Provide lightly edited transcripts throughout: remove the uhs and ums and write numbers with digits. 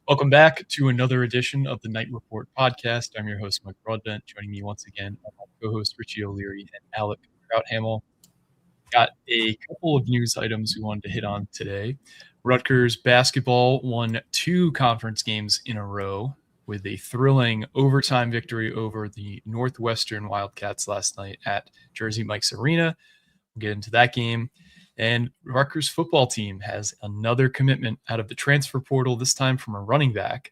Welcome back to another edition of the Night Report podcast. I'm your host, Mike Broadbent. Joining me once again are my co-host Richie O'Leary and Alec Crouthamel. Got a couple of news items we wanted to hit on today. Rutgers basketball won 2 conference games in a row with a thrilling overtime victory over the Northwestern Wildcats last night at Jersey Mike's Arena. We'll get into that game. And Rutgers football team has another commitment out of the transfer portal, this time from a running back.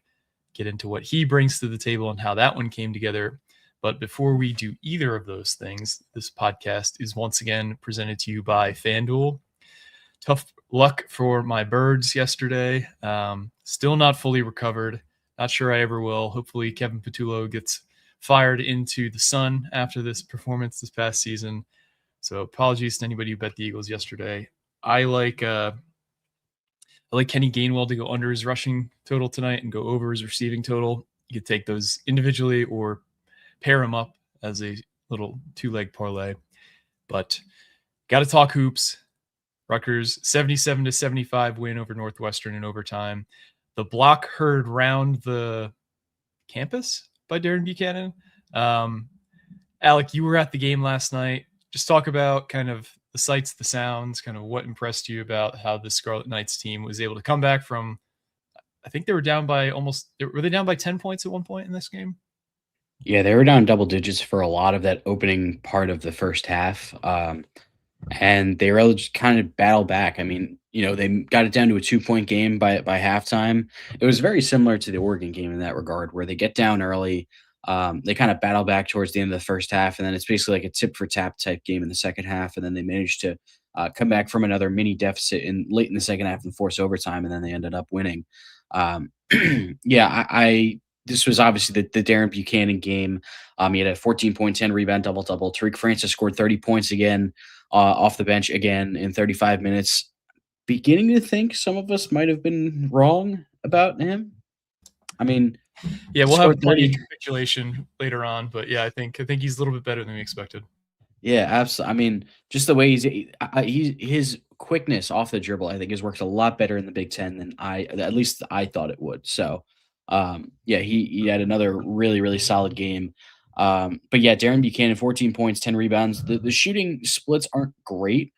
Get into what he brings to the table and how that one came together. But before we do either of those things, this podcast is once again presented to you by FanDuel. Tough luck for my birds yesterday. Still not fully recovered. Not sure I ever will. Hopefully Kevin Patullo gets fired into the sun after this performance this past season. So apologies to anybody who bet the Eagles yesterday. I like Kenny Gainwell to go under his rushing total tonight and go over his receiving total. You could take those individually or pair them up as a little 2-leg parlay. But got to talk hoops. Rutgers 77-75 win over Northwestern in overtime. The block heard round the campus by Darren Buchanan. Alec, you were at the game last night. Just talk about kind of the sights, the sounds, kind of what impressed you about how the Scarlet Knights team was able to come back from, I think they were down by were they down by 10 points at one point in this game? Yeah, they were down double digits for a lot of that opening part of the first half. And they were able to just kind of battle back. I mean, they got it down to a 2-point game by halftime. It was very similar to the Oregon game in that regard, where they get down early. They kind of battle back towards the end of the first half, and then it's basically like a tip for tap type game in the second half. And then they managed to come back from another mini deficit late in the second half and force overtime, and then they ended up winning. This was obviously the Darren Buchanan game. He had a 14.10 rebound double-double. Tariq Francis scored 30 points again off the bench again in 35 minutes. Beginning to think some of us might have been wrong about him. I mean, yeah, we'll have plenty of capitulation later on, but yeah, I think he's a little bit better than we expected. Yeah, absolutely. I mean, just the way his quickness off the dribble, I think, has worked a lot better in the Big Ten than at least I thought it would. So, he had another really, really solid game. But yeah, Darren Buchanan, 14 points, 10 rebounds. The shooting splits aren't great.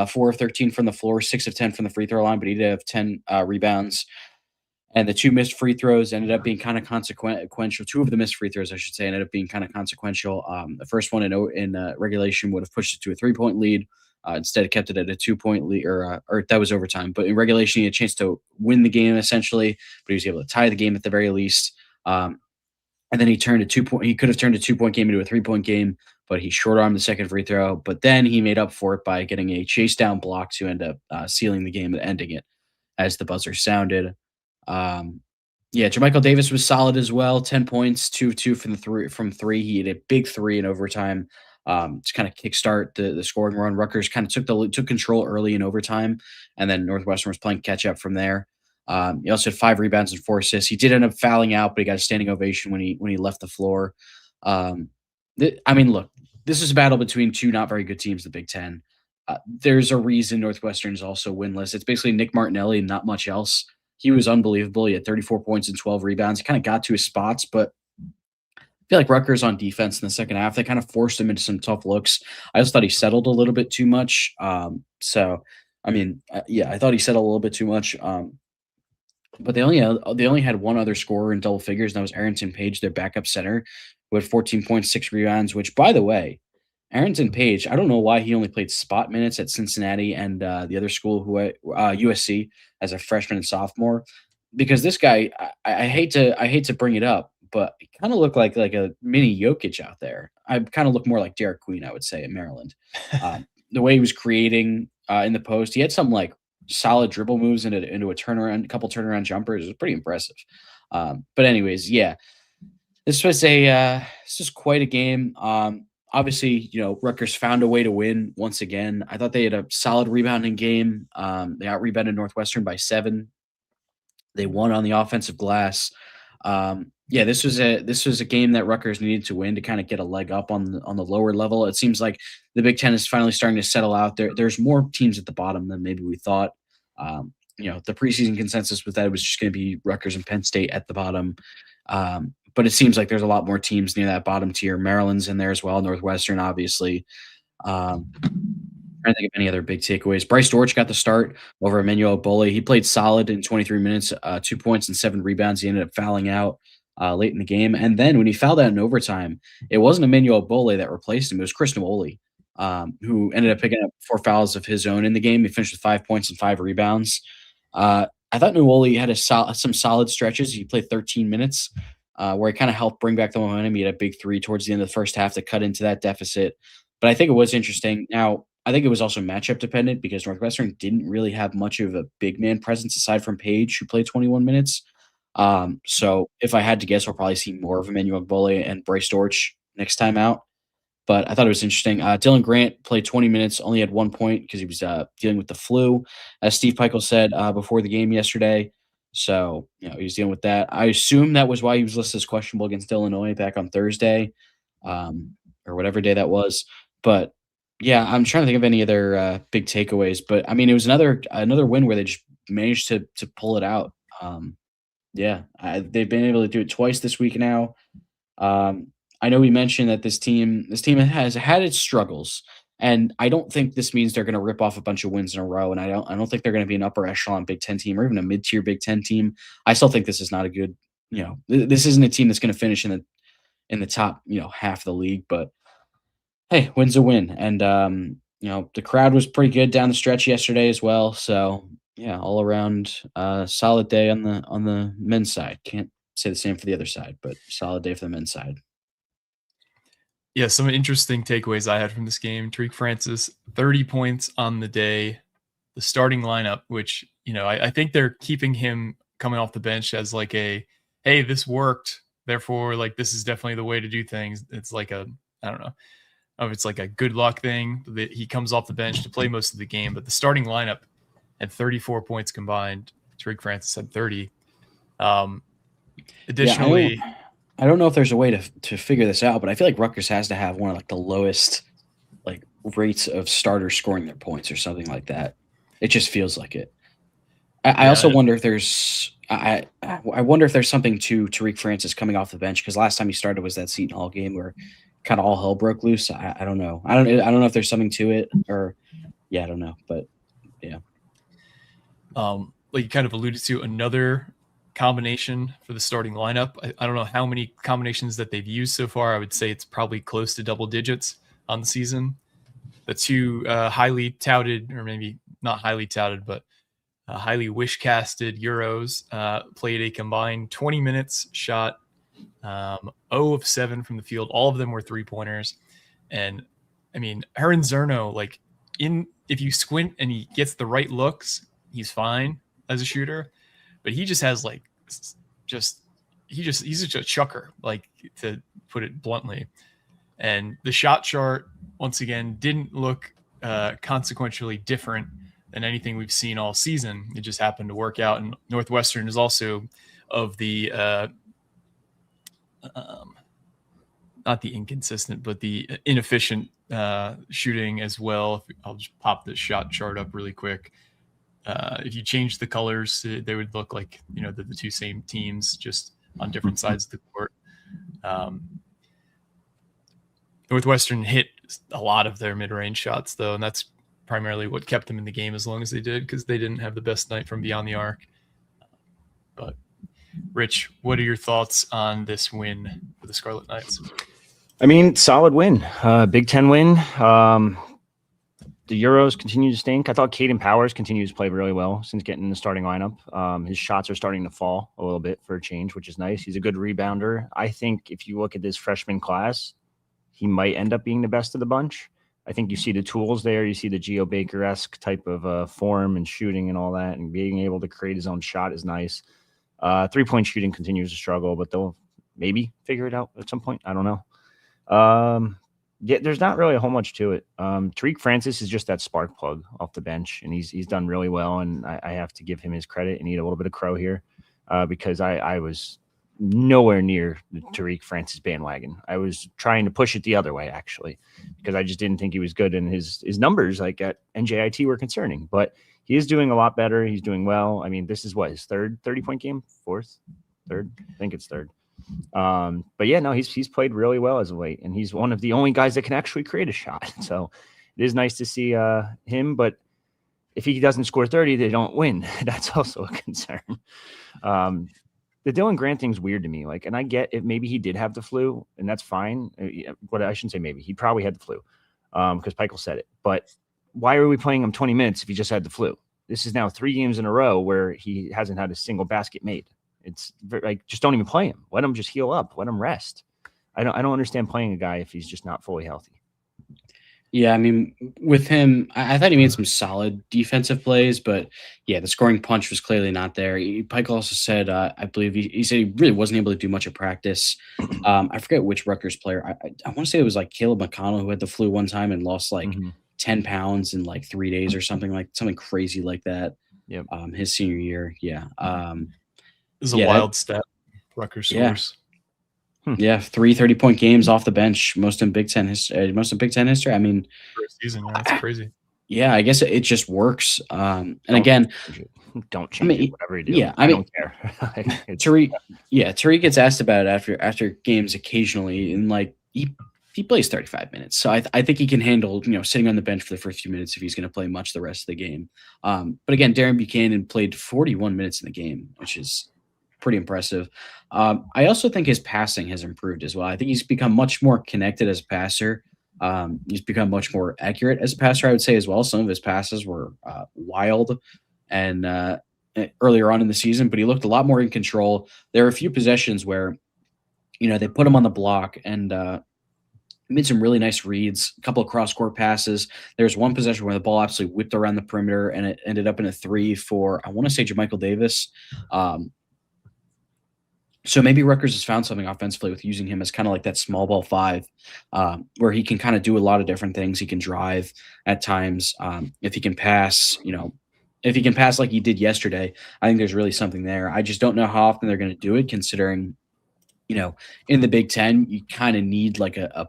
4 of 13 from the floor, 6 of 10 from the free throw line, but he did have 10 rebounds. And the 2 missed free throws ended up being kind of consequential. 2 of the missed free throws, I should say, ended up being kind of consequential. The first one in regulation would have pushed it to a 3-point lead. Instead, kept it at a 2-point lead, or that was overtime. But in regulation, he had a chance to win the game essentially, but he was able to tie the game at the very least. And then he turned a 2-point. He could have turned a 2-point game into a 3-point game, but he short-armed the second free throw. But then he made up for it by getting a chase down block to end up sealing the game and ending it as the buzzer sounded. Jermichael Davis was solid as well. 10 points, 2 from three. He had a big 3 in overtime to kind of kickstart the scoring run. Rutgers kind of took control early in overtime, and then Northwestern was playing catch up from there. He also had 5 rebounds and 4 assists. He did end up fouling out, but he got a standing ovation when he left the floor. Look, this is a battle between 2 not very good teams, the Big Ten. There's a reason Northwestern is also winless. It's basically Nick Martinelli and not much else. He was unbelievable. He had 34 points and 12 rebounds. He kind of got to his spots, but I feel like Rutgers on defense in the second half, they kind of forced him into some tough looks. I just thought he settled a little bit too much. I thought he settled a little bit too much. But they only had one other scorer in double figures, and that was Arrington Page, their backup center, who had 14.6 rebounds, which, by the way, Arrington Page, I don't know why he only played spot minutes at Cincinnati and the other school, USC, as a freshman and sophomore, because this guy, I hate to bring it up, but he kind of looked like a mini Jokic out there. I kind of look more like Derek Queen, I would say, at Maryland. The way he was creating in the post, he had some like solid dribble moves into a couple turnaround jumpers. It was pretty impressive. But anyways, yeah, this was quite a game. Obviously, Rutgers found a way to win once again. I thought they had a solid rebounding game. They out-rebounded Northwestern by 7. They won on the offensive glass. This was a game that Rutgers needed to win to kind of get a leg up on the lower level. It seems like the Big Ten is finally starting to settle out. There's more teams at the bottom than maybe we thought. the preseason consensus was that it was just going to be Rutgers and Penn State at the bottom. But it seems like there's a lot more teams near that bottom tier. Maryland's in there as well, Northwestern, obviously. Trying to think of any other big takeaways. Bryce Dortch got the start over Emmanuel Bole. He played solid in 23 minutes, 2 points and 7 rebounds. He ended up fouling out late in the game. And then when he fouled out in overtime, it wasn't Emmanuel Bole that replaced him. It was Chris Nwoli, who ended up picking up 4 fouls of his own in the game. He finished with 5 points and 5 rebounds. I thought Nwoli had some solid stretches. He played 13 minutes where he kind of helped bring back the momentum. He had a big 3 towards the end of the first half to cut into that deficit. But I think it was interesting. Now, I think it was also matchup dependent because Northwestern didn't really have much of a big man presence aside from Page, who played 21 minutes. So if I had to guess, we'll probably see more of Emmanuel Bole and Bryce Dortch next time out. But I thought it was interesting. Dylan Grant played 20 minutes, only had 1 point because he was dealing with the flu, as Steve Peichel said before the game yesterday. So, he was dealing with that. I assume that was why he was listed as questionable against Illinois back on Thursday or whatever day that was. But yeah, I'm trying to think of any other big takeaways, but I mean, it was another win where they just managed to pull it out. They've been able to do it twice this week now. I know we mentioned that this team has had its struggles, and I don't think this means they're going to rip off a bunch of wins in a row. And I don't think they're going to be an upper echelon Big Ten team or even a mid tier Big Ten team. I still think this is not a good, this isn't a team that's going to finish in the top, half of the league, but. Hey, win's a win. And, the crowd was pretty good down the stretch yesterday as well. So, yeah, all around solid day on the men's side. Can't say the same for the other side, but solid day for the men's side. Yeah, some interesting takeaways I had from this game. Tariq Francis, 30 points on the day. The starting lineup, which, I think they're keeping him coming off the bench as like hey, this worked. Therefore, like, this is definitely the way to do things. It's like I don't know. It's like a good luck thing that he comes off the bench to play most of the game, but the starting lineup had 34 points combined. Tariq Francis had 30. Additionally, I don't know if there's a way to figure this out, but I feel like Rutgers has to have one of like the lowest like rates of starters scoring their points or something like that. It just feels like it. I also wonder if there's I wonder if there's something to Tariq Francis coming off the bench, because last time he started was that Seton Hall game where kind of all hell broke loose. I don't know. I don't know if there's something to it or I don't know, but yeah. Like you kind of alluded to, another combination for the starting lineup. I don't know how many combinations that they've used so far. I would say it's probably close to double digits on the season. The two highly touted, or maybe not highly touted, but highly wish-casted Euros played a combined 20 minutes, shot 0 of 7 from the field. All of them were three-pointers. And, I mean, Heron Zerno, like, if you squint and he gets the right looks, he's fine as a shooter. But he just has, like, he's just a chucker, like, to put it bluntly. And the shot chart, once again, didn't look consequentially different than anything we've seen all season. It just happened to work out. And Northwestern is also of the not the inconsistent, but the inefficient shooting as well. I'll just pop this shot chart up really quick. If you change the colors, they would look like, the two same teams, just on different sides of the court. Northwestern hit a lot of their mid-range shots, though, and that's primarily what kept them in the game as long as they did, because they didn't have the best night from beyond the arc. But, Rich, what are your thoughts on this win for the Scarlet Knights? I mean, solid win. Big Ten win. The Euros continue to stink. I thought Caden Powers continues to play really well since getting in the starting lineup. His shots are starting to fall a little bit for a change, which is nice. He's a good rebounder. I think if you look at this freshman class, he might end up being the best of the bunch. I think you see the tools there. You see the Geo Baker-esque type of form and shooting and all that, and being able to create his own shot is nice. Three-point shooting continues to struggle, but they'll maybe figure it out at some point. I don't know. There's not really a whole much to it. Tariq Francis is just that spark plug off the bench, and he's done really well, and I have to give him his credit and eat a little bit of crow here because I was nowhere near the Tariq Francis bandwagon. I was trying to push it the other way, actually, because I just didn't think he was good, and his numbers, like at NJIT, were concerning. But he is doing a lot better. He's doing well. I mean, this is what, his third 30-point game? Third? I think it's third. But yeah, no, he's played really well as of late, and he's one of the only guys that can actually create a shot. So it is nice to see him, but if he doesn't score 30, they don't win. That's also a concern. The Dylan Grant thing's weird to me. Like, and I get it. Maybe he did have the flu, and that's fine. But I shouldn't say maybe. He probably had the flu because Peichel said it. But why are we playing him 20 minutes if he just had the flu? This is now 3 games in a row where he hasn't had a single basket made. It's like, just don't even play him. Let him just heal up. Let him rest. I don't understand playing a guy if he's just not fully healthy. Yeah, I mean, with him, I thought he made some solid defensive plays, but yeah, the scoring punch was clearly not there. Pike also said, I believe he said he really wasn't able to do much of practice. I forget which Rutgers player. I want to say it was like Caleb McConnell who had the flu one time and lost like 10 pounds in like 3 days or something crazy like that. Yep. His senior year. Yeah. This is a wild stat. Rutgers source. Yeah, 3 30-point games off the bench, most in Big Ten history. I mean, for a season, yeah, that's crazy. Yeah, I guess it just works. And again, don't change it, whatever you do. Yeah, I don't care. Tariq gets asked about it after games occasionally, and like he plays 35 minutes, so I think he can handle sitting on the bench for the first few minutes if he's going to play much the rest of the game. But again, Darren Buchanan played 41 minutes in the game, which is pretty impressive. I also think his passing has improved as well. I think he's become much more connected as a passer. He's become much more accurate as a passer, I would say, as well. Some of his passes were wild and earlier on in the season, but he looked a lot more in control. There were a few possessions where, they put him on the block and made some really nice reads, a couple of cross-court passes. There's one possession where the ball absolutely whipped around the perimeter and it ended up in a 3 for, I want to say, Jermichael Davis. So maybe Rutgers has found something offensively with using him as kind of like that small ball 5, where he can kind of do a lot of different things. He can drive at times. If he can pass, like he did yesterday, I think there's really something there. I just don't know how often they're going to do it, considering, in the Big Ten, you kind of need like a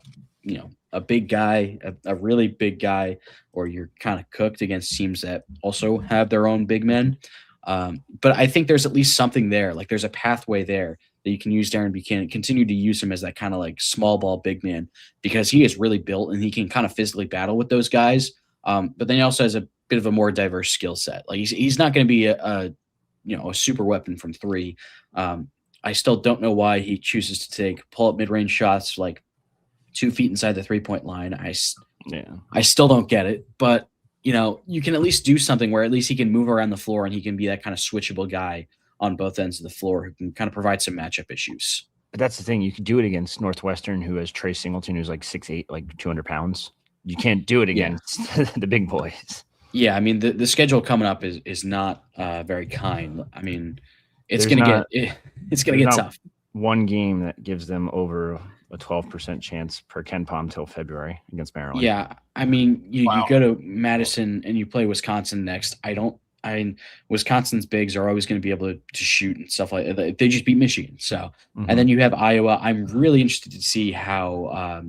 big guy, a really big guy, or you're kind of cooked against teams that also have their own big men. But I think there's at least something there. Like there's a pathway there that you can use Darren Buchanan, continue to use him as that kind of like small ball big man, because he is really built and he can kind of physically battle with those guys. But then he also has a bit of a more diverse skill set. Like he's not going to be a super weapon from 3. I still don't know why he chooses to take pull-up mid-range shots like 2 feet inside the 3-point line. I still don't get it, but you can at least do something where at least he can move around the floor and he can be that kind of switchable guy on both ends of the floor who can kind of provide some matchup issues. But that's the thing. You could do it against Northwestern, who has Trey Singleton, who's like 6'8", like 200 pounds. You can't do it against the big boys. Yeah, I mean, the schedule coming up is not very kind. I mean, it's going to get tough. One game that gives them over a 12% chance per Ken Palm till February against Maryland. Yeah, I mean, you go to Madison and you play Wisconsin next. Wisconsin's bigs are always going to be able to shoot and stuff like that. They just beat Michigan. So, and then you have Iowa. I'm really interested to see how,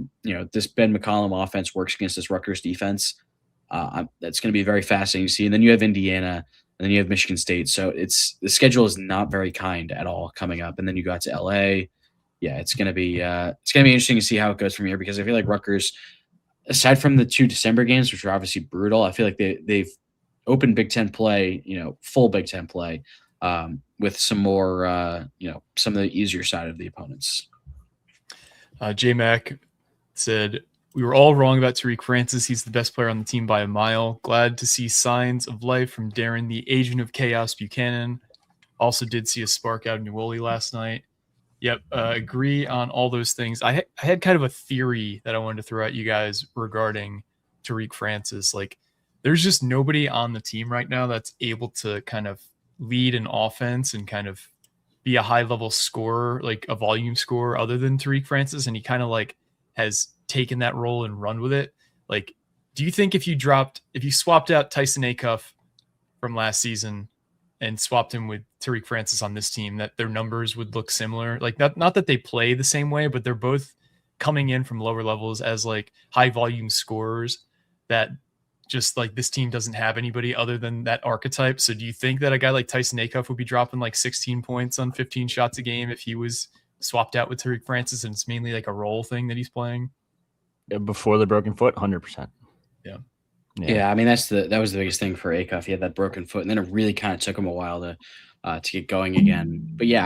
this Ben McCollum offense works against this Rutgers defense. That's going to be very fascinating to see. And then you have Indiana, and then you have Michigan State. So the schedule is not very kind at all coming up. And then you got to LA. Yeah, it's gonna be interesting to see how it goes from here, because I feel like Rutgers, aside from the 2 December games, which are obviously brutal, I feel like they've opened Big Ten play, full Big Ten play, with some more, some of the easier side of the opponents. J-Mac said, "We were all wrong about Tariq Francis. He's the best player on the team by a mile. Glad to see signs of life from Darren, the agent of chaos, Buchanan. Also did see a spark out of Newoli last night." Yep, agree on all those things. I had kind of a theory that I wanted to throw at you guys regarding Tariq Francis. Like, there's just nobody on the team right now that's able to kind of lead an offense and kind of be a high-level scorer, like a volume scorer, other than Tariq Francis, and he kind of like has taken that role and run with it. Like, do you think if you swapped out Tyson Acuff from last season and swapped him with Tariq Francis on this team, that their numbers would look similar? Like, not that they play the same way, but they're both coming in from lower levels as like high volume scorers, that just like this team doesn't have anybody other than that archetype. So do you think that a guy like Tyson Acuff would be dropping like 16 points on 15 shots a game if he was swapped out with Tariq Francis and it's mainly like a role thing that he's playing? Before the broken foot, 100%. Yeah, I mean that was the biggest thing for Acuff. He had that broken foot, and then it really kind of took him a while to get going again. But yeah,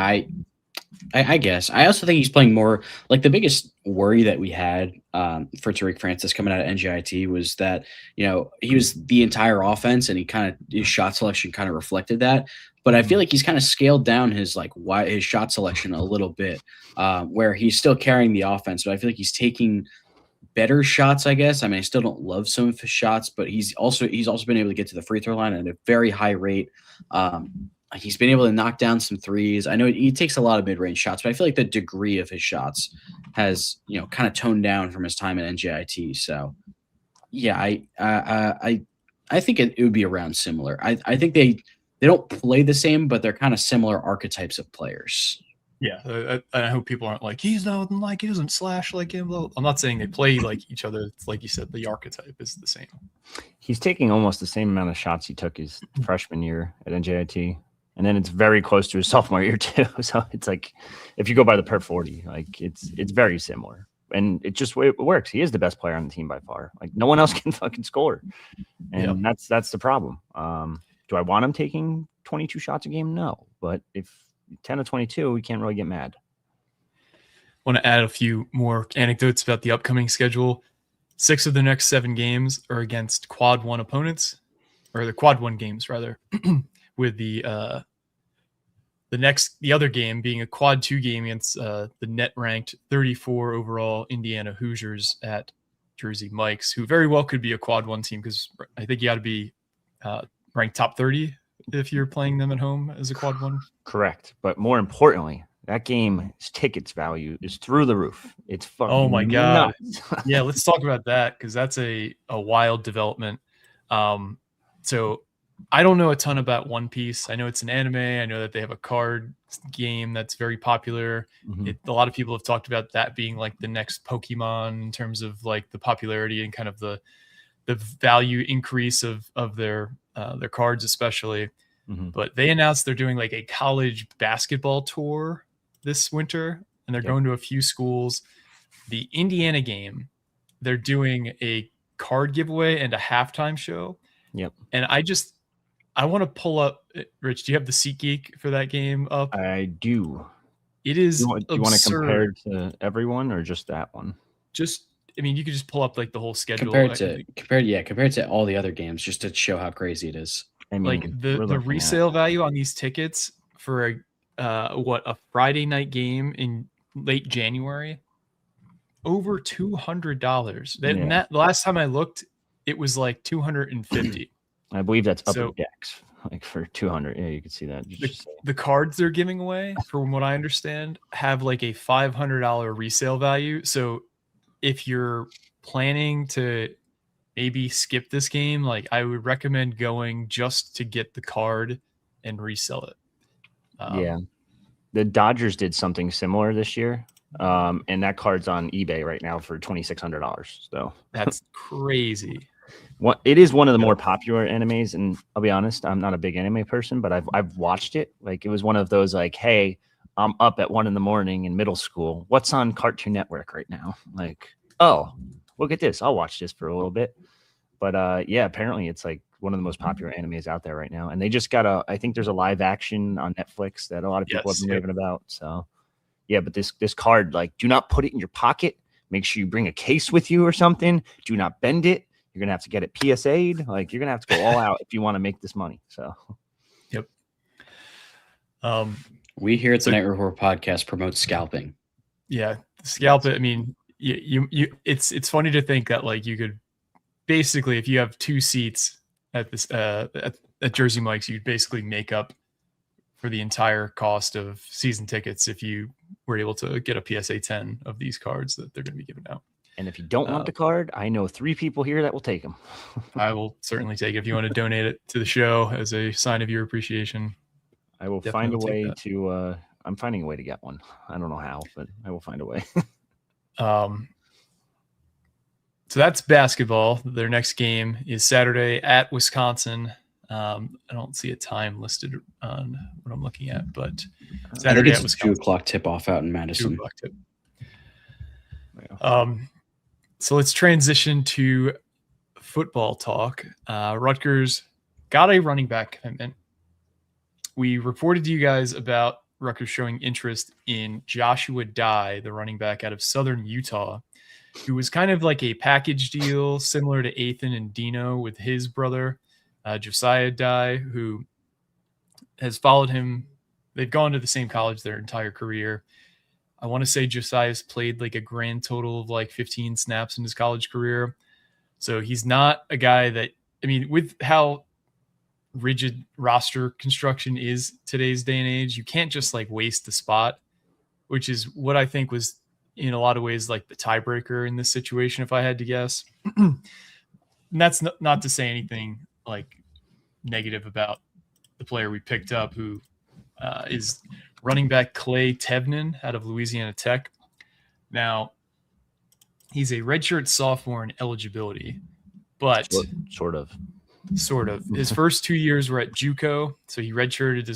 I guess I also think he's playing more. Like the biggest worry that we had for Tariq Francis coming out of NJIT was that he was the entire offense, and his shot selection kind of reflected that. But I feel like he's kind of scaled down his shot selection a little bit, where he's still carrying the offense, but I feel like he's taking better shots, I guess. I mean, I still don't love some of his shots, but he's also been able to get to the free throw line at a very high rate. He's been able to knock down some threes. I know he takes a lot of mid-range shots, but I feel like the degree of his shots has, kind of toned down from his time at NJIT. So, yeah, I think it would be around similar. I think they don't play the same, but they're kind of similar archetypes of players. Yeah, I hope people aren't like, he's not like, he doesn't slash like him. I'm not saying they play like each other. It's like you said, the archetype is the same. He's taking almost the same amount of shots he took his freshman year at NJIT. And then it's very close to his sophomore year too. So it's like, if you go by the per 40, like it's very similar. And it works. He is the best player on the team by far. Like no one else can fucking score. And that's the problem. Do I want him taking 22 shots a game? No. But if 10 of 22, we can't really get mad. I want to add a few more anecdotes about the upcoming schedule. 6 of the next 7 games are against quad 1 opponents, or the quad 1 games rather, with the other game being a quad 2 game against the net ranked 34 overall Indiana Hoosiers at Jersey Mike's, who very well could be a quad 1 team, because I think you got to be ranked top 30 if you're playing them at home as a quad 1. Correct. But more importantly, that game's tickets value is through the roof. It's fucking oh my god. Yeah, let's talk about that, because that's a wild development. So I don't know a ton about One Piece. I know it's an anime. I know that they have a card game that's very popular. Mm-hmm. A lot of people have talked about that being like the next Pokemon in terms of like the popularity and kind of the value increase of their cards, especially. Mm-hmm. But they announced they're doing like a college basketball tour this winter, and they're going to a few schools. The Indiana game, they're doing a card giveaway and a halftime show. Yep. And I want to pull up, Rich, do you have the SeatGeek for that game up? I do. It is do you want to compare it to everyone or just that one? You could just pull up like the whole schedule. Compared to all the other games, just to show how crazy it is. I mean, like the resale value on these tickets for a Friday night game in late January, over $200. The last time I looked, it was like $250. I believe that's upper decks, like for 200. Yeah, you can see that. The cards they're giving away, from what I understand, have like a $500 resale value. So if you're planning to maybe skip this game, like I would recommend going just to get the card and resell it. Yeah. The Dodgers did something similar this year. And that card's on eBay right now for $2,600. So that's crazy. It is one of the more popular animes, and I'll be honest, I'm not a big anime person, but I've watched it. Like it was one of those like, hey, I'm up at 1 a.m. in middle school. What's on Cartoon Network right now? Like, oh, look at this. I'll watch this for a little bit. But apparently it's like one of the most popular animes out there right now. And they just got I think there's a live action on Netflix that a lot of people have been raving about. So yeah, but this card, like, do not put it in your pocket. Make sure you bring a case with you or something. Do not bend it. You're going to have to get it PSA'd. Like, you're going to have to go all out if you want to make this money. So, yep. We here at the Night Report podcast promote scalping. Yeah. Scalping. I mean, it's funny to think that like you could basically, if you have 2 seats at this, at Jersey Mike's, you'd basically make up for the entire cost of season tickets if you were able to get a PSA 10 of these cards that they're going to be giving out. And if you don't want the card, I know 3 people here that will take them. I will certainly take it if you want to donate it to the show as a sign of your appreciation. I will find a way to. I'm finding a way to get one. I don't know how, but I will find a way. So that's basketball. Their next game is Saturday at Wisconsin. I don't see a time listed on what I'm looking at, but Saturday at Wisconsin. 2 o'clock tip off out in 2 Madison. o'clock tip. So let's transition to football talk. Rutgers got a running back commitment. We reported to you guys about Rutgers showing interest in Joshua Dye, the running back out of Southern Utah, who was kind of like a package deal similar to Ethan and Dino with his brother, Josiah Dye, who has followed him. They've gone to the same college their entire career. I want to say Josiah's played like a grand total of like 15 snaps in his college career. So he's not a guy that, I mean, with how rigid roster construction is today's day and age, you can't just like waste the spot, which is what I think was in a lot of ways like the tiebreaker in this situation, if I had to guess. And that's not to say anything like negative about the player we picked up, who is running back Clay Thevenin out of Louisiana Tech. Now, he's a redshirt sophomore in eligibility, but sort of. His first 2 years were at JUCO, so he redshirted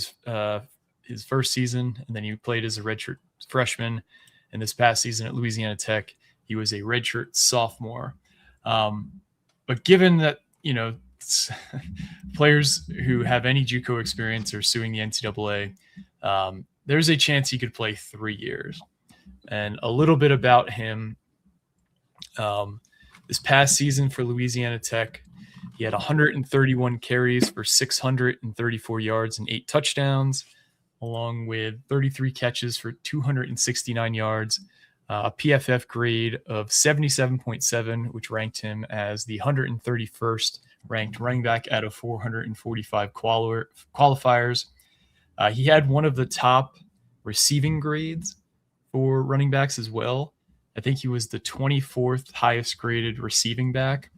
his first season, and then he played as a redshirt freshman. And this past season at Louisiana Tech, he was a redshirt sophomore. But given that, you know, players who have any JUCO experience are suing the NCAA, there's a chance he could play 3 years. And a little bit about him. This past season for Louisiana Tech, he had 131 carries for 634 yards and 8 touchdowns, along with 33 catches for 269 yards, a PFF grade of 77.7, which ranked him as the 131st ranked running back out of 445 qualifiers. He had one of the top receiving grades for running backs as well. I think he was the 24th highest graded receiving back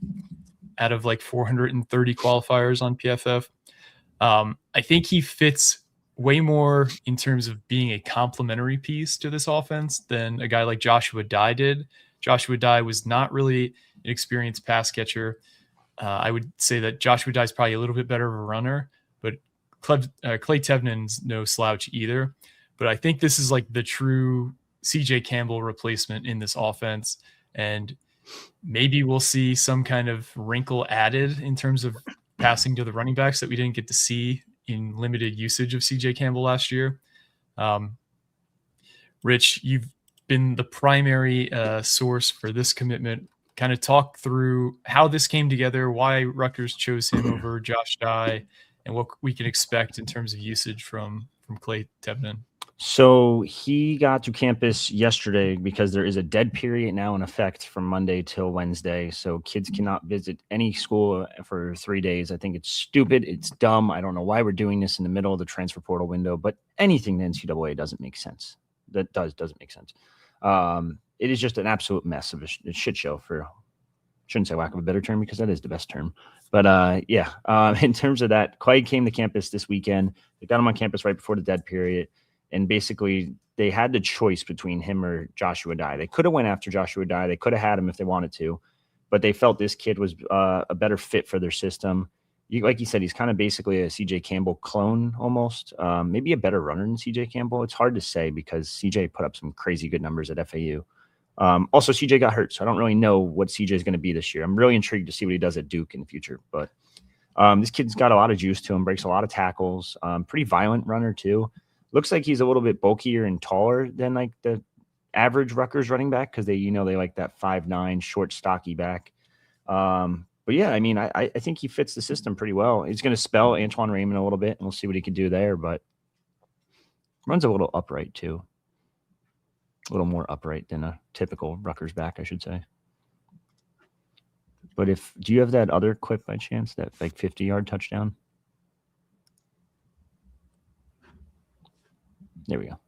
out of like 430 qualifiers on PFF. I think he fits way more in terms of being a complementary piece to this offense than a guy like Joshua Dye did. Joshua Dye was not really an experienced pass catcher. I would say that Joshua Dye is probably a little bit better of a runner, but Clay Thevenin's no slouch either. But I think this is like the true CJ Campbell replacement in this offense. And maybe we'll see some kind of wrinkle added in terms of passing to the running backs that we didn't get to see in limited usage of CJ Campbell last year. Rich, you've been the primary source for this commitment. Kind of talk through how this came together, why Rutgers chose him over Josh Dye, and what we can expect in terms of usage from Clay Thevenin. So he got to campus yesterday because there is a dead period now in effect from Monday till Wednesday. So kids cannot visit any school for 3 days. I think it's stupid. It's dumb. I don't know why we're doing this in the middle of the transfer portal window, but anything the NCAA doesn't make sense. That doesn't make sense. It is just an absolute mess of a shit show, for shouldn't say lack of a better term, because that is the best term. But in terms of that, Clay came to campus this weekend. They got him on campus right before the dead period. And basically, they had the choice between him or Joshua Dye. They could have went after Joshua Dye. They could have had him if they wanted to, but they felt this kid was a better fit for their system. Like you said, he's kind of basically a CJ Campbell clone almost. Maybe a better runner than CJ Campbell. It's hard to say because CJ put up some crazy good numbers at FAU. Also, CJ got hurt, so I don't really know what CJ is going to be this year. I'm really intrigued to see what he does at Duke in the future. But this kid's got a lot of juice to him, breaks a lot of tackles, pretty violent runner too. Looks like he's a little bit bulkier and taller than like the average Rutgers running back because they like that 5'9" short, stocky back. But yeah, I mean, I think he fits the system pretty well. He's going to spell Antoine Raymond a little bit, and we'll see what he can do there. But runs a little upright too, a little more upright than a typical Rutgers back, I should say. But do you have that other clip by chance, that like 50-yard touchdown? There we go.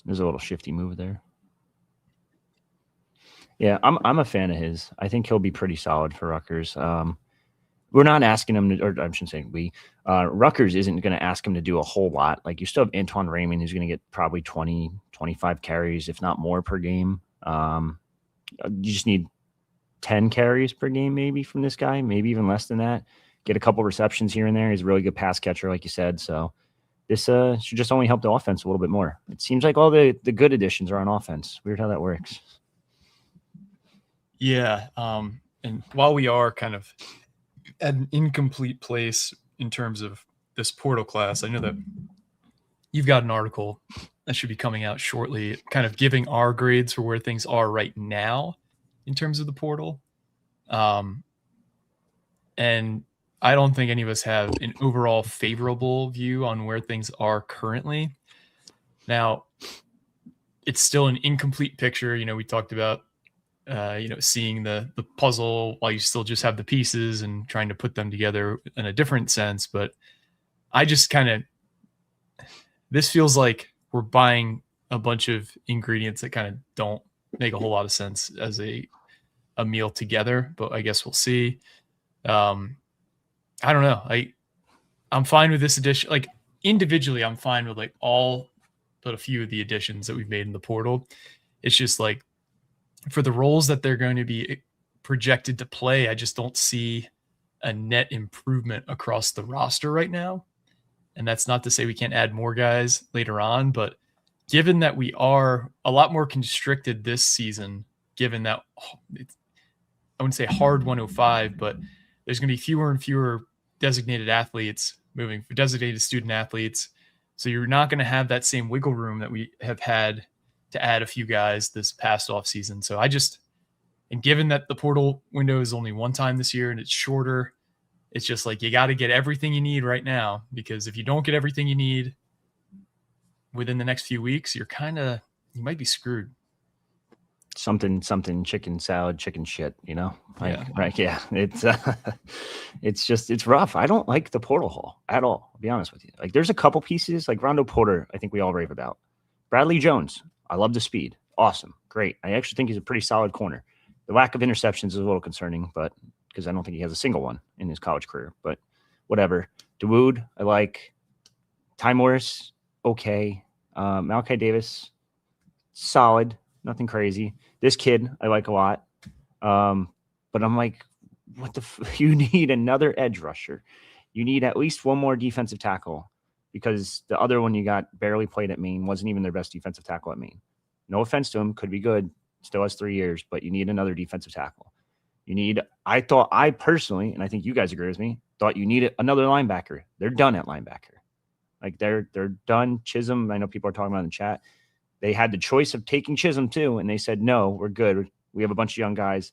There's a little shifty move there. Yeah, I'm a fan of his. I think he'll be pretty solid for Rutgers. we're not asking them to, or I shouldn't say we, Rutgers isn't going to ask him to do a whole lot. Like you still have Antoine Raymond, who's going to get probably 20, 25 carries, if not more per game. You just need 10 carries per game, maybe from this guy, maybe even less than that. Get a couple receptions here and there. He's a really good pass catcher, like you said. So this should just only help the offense a little bit more. It seems like all the good additions are on offense. Weird how that works. Yeah. And while we are kind of at an incomplete place in terms of this portal class, I know that you've got an article that should be coming out shortly, kind of giving our grades for where things are right now in terms of the portal. And I don't think any of us have an overall favorable view on where things are currently. Now, it's still an incomplete picture. You know, we talked about, seeing the puzzle while you still just have the pieces and trying to put them together in a different sense. But I just this feels like we're buying a bunch of ingredients that kind of don't make a whole lot of sense as a meal together, but I guess we'll see. I don't know. I'm fine with this addition. Like individually, I'm fine with like all but a few of the additions that we've made in the portal. It's just like for the roles that they're going to be projected to play, I just don't see a net improvement across the roster right now. And that's not to say we can't add more guys later on, but given that we are a lot more constricted this season, given that I wouldn't say hard 105, but there's going to be fewer and fewer designated athletes moving for designated student athletes. So you're not going to have that same wiggle room that we have had to add a few guys this past offseason. So and given that the portal window is only one time this year and it's shorter, it's just like you got to get everything you need right now, because if you don't get everything you need within the next few weeks, you might be screwed. Something, chicken salad, chicken shit, Yeah. Right. Yeah. It's rough. I don't like the portal haul at all. I'll be honest with you. Like there's a couple pieces like Rondo Porter, I think we all rave about. Bradley Jones, I love the speed. Awesome. Great. I actually think he's a pretty solid corner. The lack of interceptions is a little concerning, but because I don't think he has a single one in his college career, but whatever. Dawood, I like. Ty Morris, okay. Malachi Davis, solid. Nothing crazy. This kid, I like a lot. But I'm like, what you need another edge rusher. You need at least one more defensive tackle, because the other one you got barely played at Maine, wasn't even their best defensive tackle at Maine. No offense to him, could be good. Still has 3 years, but you need another defensive tackle. I personally, and I think you guys agree with me, thought you needed another linebacker. They're done at linebacker. Like they're done. Chisholm, I know people are talking about in the chat. They had the choice of taking Chisholm too, and they said, no, we're good. We have a bunch of young guys.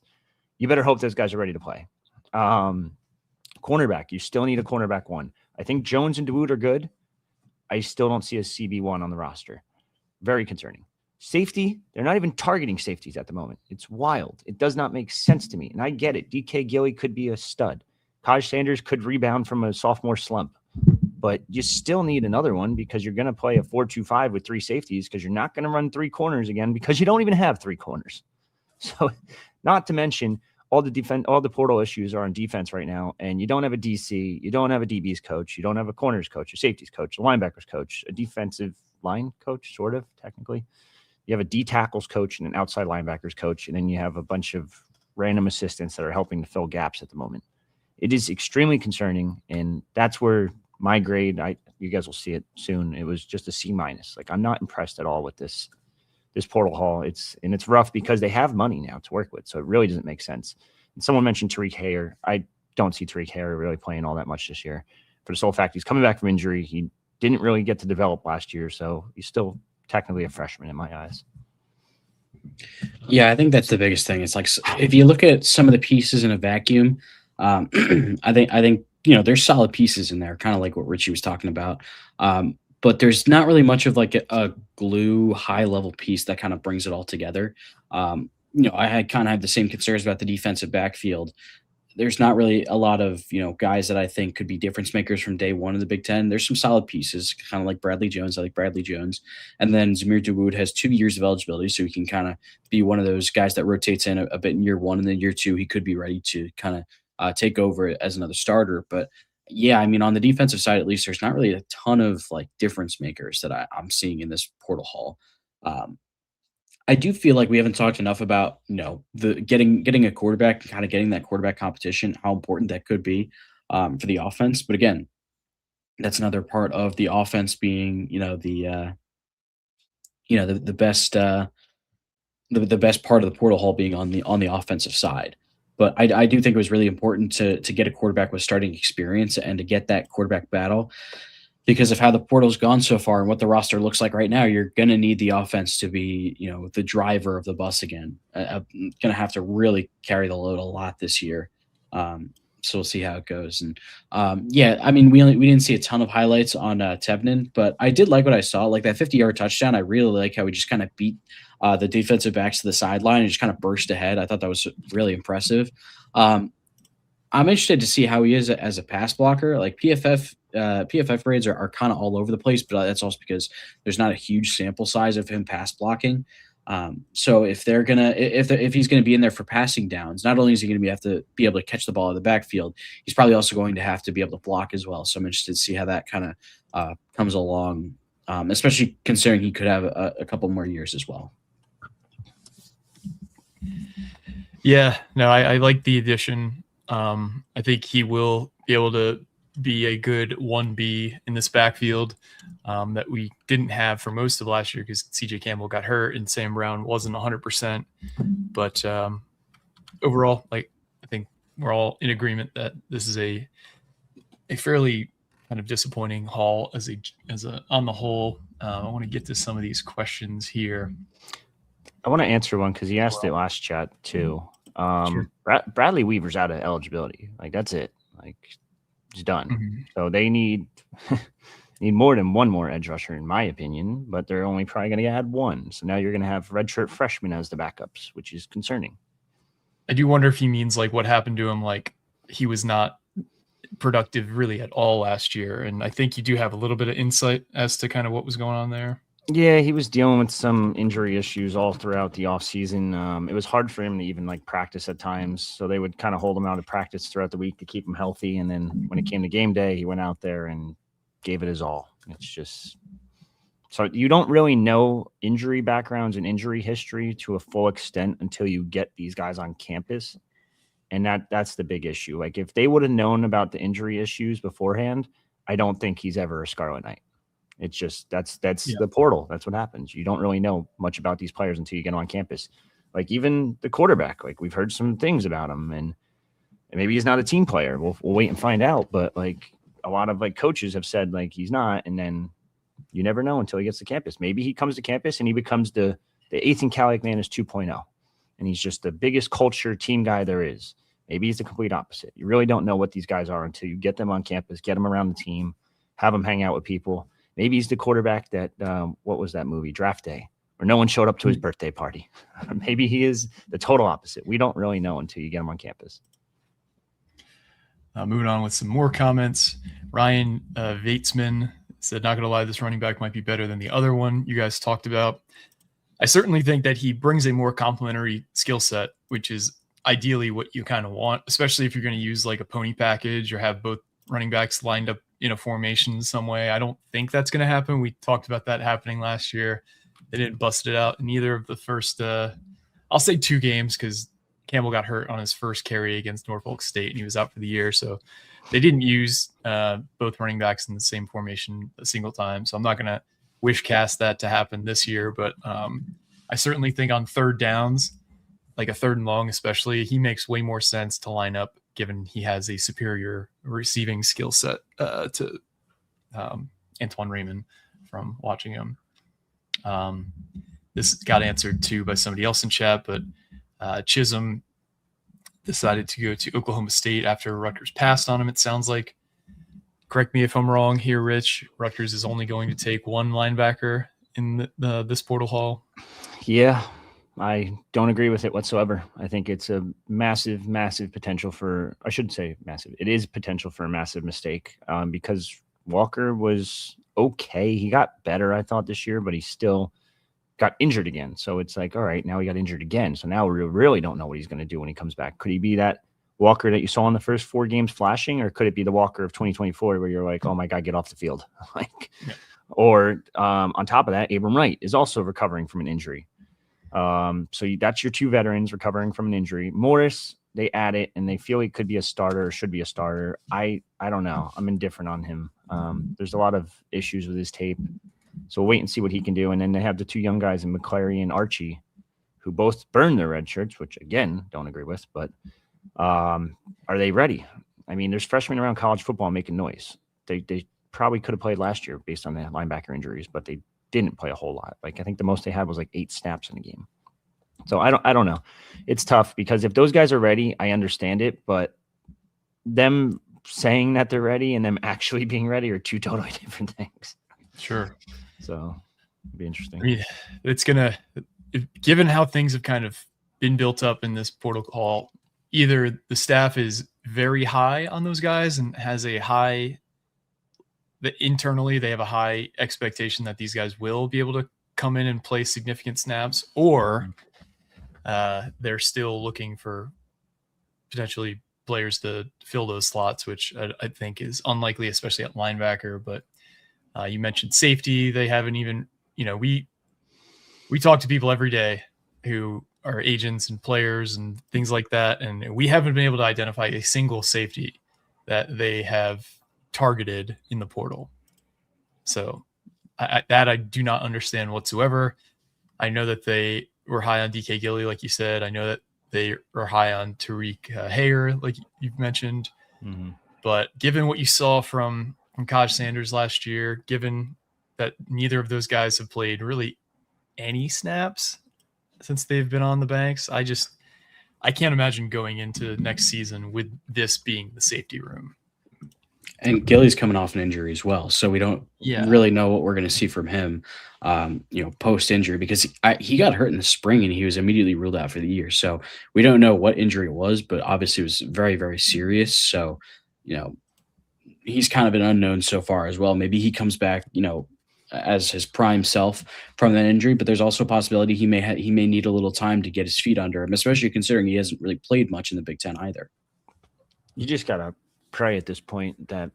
You better hope those guys are ready to play. Cornerback, you still need a cornerback one. I think Jones and Dawood are good. I still don't see a CB1 on the roster. Very concerning. Safety, they're not even targeting safeties at the moment. It's wild. It does not make sense to me. And I get it. DK Gilly could be a stud. Kaj Sanders could rebound from a sophomore slump. But you still need another one, because you're going to play a 4-2-5 with 3 safeties, because you're not going to run 3 corners again, because you don't even have 3 corners. So not to mention all the portal issues are on defense right now, and you don't have a DC, you don't have a DB's coach, you don't have a corners coach, a safeties coach, a linebackers coach, a defensive line coach, sort of, technically. You have a D tackles coach and an outside linebackers coach, and then you have a bunch of random assistants that are helping to fill gaps at the moment. It is extremely concerning, and that's where my grade, you guys will see it soon, it was just a C-. Like I'm not impressed at all with this portal haul. It's rough because they have money now to work with, so it really doesn't make sense. And someone mentioned Tariq Hayer. I don't see Tariq Hayer really playing all that much this year, for the sole fact he's coming back from injury. He didn't really get to develop last year, so he's still technically a freshman in my eyes. Yeah, I think that's the biggest thing. It's like, if you look at some of the pieces in a vacuum, I think there's solid pieces in there, kind of like what Richie was talking about. But there's not really much of like a glue high level piece that kind of brings it all together. I kind of have the same concerns about the defensive backfield. There's not really a lot of, guys that I think could be difference makers from day one of the Big Ten. There's some solid pieces, kind of like Bradley Jones. I like Bradley Jones. And then Zamir Dawood has 2 years of eligibility, so he can kind of be one of those guys that rotates in a bit in year one, and then year two, he could be ready to kind of take over as another starter. But yeah, I mean, on the defensive side, at least, there's not really a ton of like difference makers that I'm seeing in this portal haul. Um, I do feel like we haven't talked enough about, the getting a quarterback, kind of getting that quarterback competition, how important that could be for the offense. But again, that's another part of the offense being, the best the best part of the portal haul being on the offensive side. But I do think it was really important to get a quarterback with starting experience and to get that quarterback battle because of how the portal's gone so far and what the roster looks like right now. You're going to need the offense to be, the driver of the bus again. I'm going to have to really carry the load a lot this year. So we'll see how it goes. And yeah, I mean, we didn't see a ton of highlights on Thevenin, but I did like what I saw. Like that 50-yard touchdown, I really like how he just kind of beat the defensive backs to the sideline and just kind of burst ahead. I thought that was really impressive. I'm interested to see how he is as a pass blocker. Like PFF grades are kind of all over the place, but that's also because there's not a huge sample size of him pass blocking. So if he's gonna be in there for passing downs, not only is he gonna have to be able to catch the ball in the backfield, he's probably also going to have to be able to block as well. So I'm interested to see how that kind of comes along, especially considering he could have a couple more years as well. Yeah, no, I like the addition. I think he will be able to be a good 1B in this backfield that we didn't have for most of last year because CJ Campbell got hurt and Sam Brown wasn't 100%. But overall, I think we're all in agreement that this is a fairly kind of disappointing haul as a on the whole. I want to get to some of these questions here. I want to answer one because he asked it last chat too. Sure. Bradley Weaver's out of eligibility. That's it. He's done. Mm-hmm. So they need more than one more edge rusher, in my opinion. But they're only probably going to add one. So now you're going to have redshirt freshmen as the backups, which is concerning. I do wonder if he means what happened to him. He was not productive really at all last year, and I think you do have a little bit of insight as to kind of what was going on there. Yeah, he was dealing with some injury issues all throughout the offseason. It was hard for him to even practice at times. So they would kind of hold him out of practice throughout the week to keep him healthy. And then when it came to game day, he went out there and gave it his all. It's just so you don't really know injury backgrounds and injury history to a full extent until you get these guys on campus. And that's the big issue. If they would have known about the injury issues beforehand, I don't think he's ever a Scarlet Knight. It's just that's the portal. That's what happens. You don't really know much about these players until you get on campus. Even the quarterback, we've heard some things about him, and maybe he's not a team player. We'll wait and find out. But a lot of coaches have said he's not, and then you never know until he gets to campus. Maybe he comes to campus and he becomes the Ethan Calicmanis 2.0, and he's just the biggest culture team guy there is. Maybe he's the complete opposite. You really don't know what these guys are until you get them on campus, get them around the team, have them hang out with people. Maybe he's the quarterback that, what was that movie, Draft Day, where no one showed up to his birthday party. Maybe he is the total opposite. We don't really know until you get him on campus. Moving on with some more comments. Ryan Vatesman said, not going to lie, this running back might be better than the other one you guys talked about. I certainly think that he brings a more complementary skill set, which is ideally what you kind of want, especially if you're going to use a pony package or have both running backs lined up in a formation in some way. I don't think that's going to happen. We talked about that happening last year. They didn't bust it out in either of the first, I'll say 2 games because Campbell got hurt on his first carry against Norfolk State and he was out for the year. So they didn't use both running backs in the same formation a single time. So I'm not going to wish cast that to happen this year. But I certainly think on third downs, a 3rd and long especially, he makes way more sense to line up given he has a superior receiving skill set to Antoine Raymond from watching him. This got answered too by somebody else in chat, but Chisholm decided to go to Oklahoma State after Rutgers passed on him, it sounds like. Correct me if I'm wrong here, Rich. Rutgers is only going to take one linebacker in this portal haul. Yeah. I don't agree with it whatsoever. I think it's a massive, massive potential for, I shouldn't say massive. It is potential for a massive mistake because Walker was okay. He got better, I thought, this year, but he still got injured again. So it's all right, now he got injured again. So now we really don't know what he's going to do when he comes back. Could he be that Walker that you saw in the first 4 games flashing, or could it be the Walker of 2024 where you're like, oh my God, get off the field? Or on top of that, Abram Wright is also recovering from an injury. So that's your 2 veterans recovering from an injury. Morris, they add it and they feel he could be a starter or should be a starter. I don't know. I'm indifferent on him. There's a lot of issues with his tape. So we'll wait and see what he can do. And then they have the 2 young guys in McClary and Archie, who both burned their red shirts, which again, don't agree with, but are they ready? I mean, there's freshmen around college football making noise. They probably could have played last year based on the linebacker injuries, but they didn't play a whole lot. Like, I think the most they had was like 8 snaps in a game. So I don't know. It's tough because if those guys are ready, I understand it, but them saying that they're ready and them actually being ready are 2 totally different things. Sure. So it'd be interesting. I mean, it's gonna, given how things have kind of been built up in this portal call, either the staff is very high on those guys and has a high, that internally they have a high expectation that these guys will be able to come in and play significant snaps, or they're still looking for potentially players to fill those slots, which I think is unlikely, especially at linebacker. But you mentioned safety. They haven't even, we talk to people every day who are agents and players and things like that, and we haven't been able to identify a single safety that they have targeted in the portal. So I do not understand whatsoever. I know that they were high on DK Gilly, like you said. I know that they are high on Tariq Hayer, like you've mentioned. Mm-hmm. But given what you saw from Kaj Sanders last year, given that neither of those guys have played really any snaps since they've been on the banks, I can't imagine going into next season with this being the safety room. And Gilly's coming off an injury as well, so we don't really know what we're going to see from him, post injury, because he got hurt in the spring and he was immediately ruled out for the year. So we don't know what injury it was, but obviously it was very, very serious. So, he's kind of an unknown so far as well. Maybe he comes back, as his prime self from that injury, but there's also a possibility he may need a little time to get his feet under him, especially considering he hasn't really played much in the Big Ten either. You just gotta pray at this point that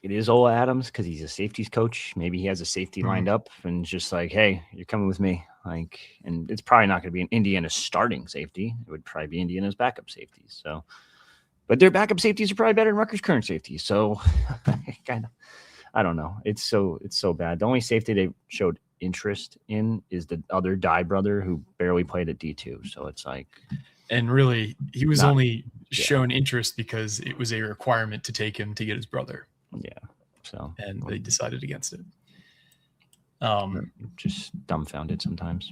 it is Ola Adams, because he's a safeties coach. Maybe he has a safety lined up and just like, hey, you're coming with me. And it's probably not going to be an Indiana starting safety. It would probably be Indiana's backup safeties. So, but their backup safeties are probably better than Rutgers' current safeties. So I don't know. It's so bad. The only safety they showed interest in is the other Dye brother who barely played at D2. So it's like, and really he was only shown interest because it was a requirement to take him to get his brother. Yeah. So, and they decided against it. Just dumbfounded sometimes.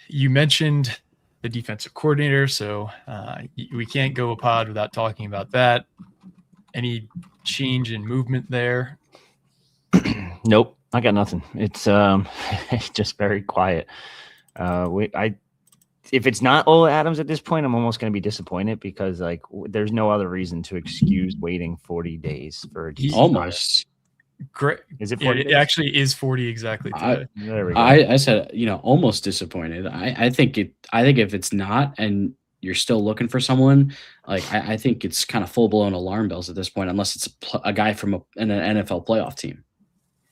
You mentioned the defensive coordinator, so we can't go a pod without talking about that. Any change in movement there? Nope, I got nothing. It's just very quiet. If it's not Ola Adams at this point, I'm almost going to be disappointed because there's no other reason to excuse waiting 40 days for a DC. Almost. Great. Is it 40 It actually is 40 exactly today. There we go. I said, almost disappointed. I think if it's not, and you're still looking for someone, I think it's kind of full blown alarm bells at this point, unless it's a guy from an NFL playoff team,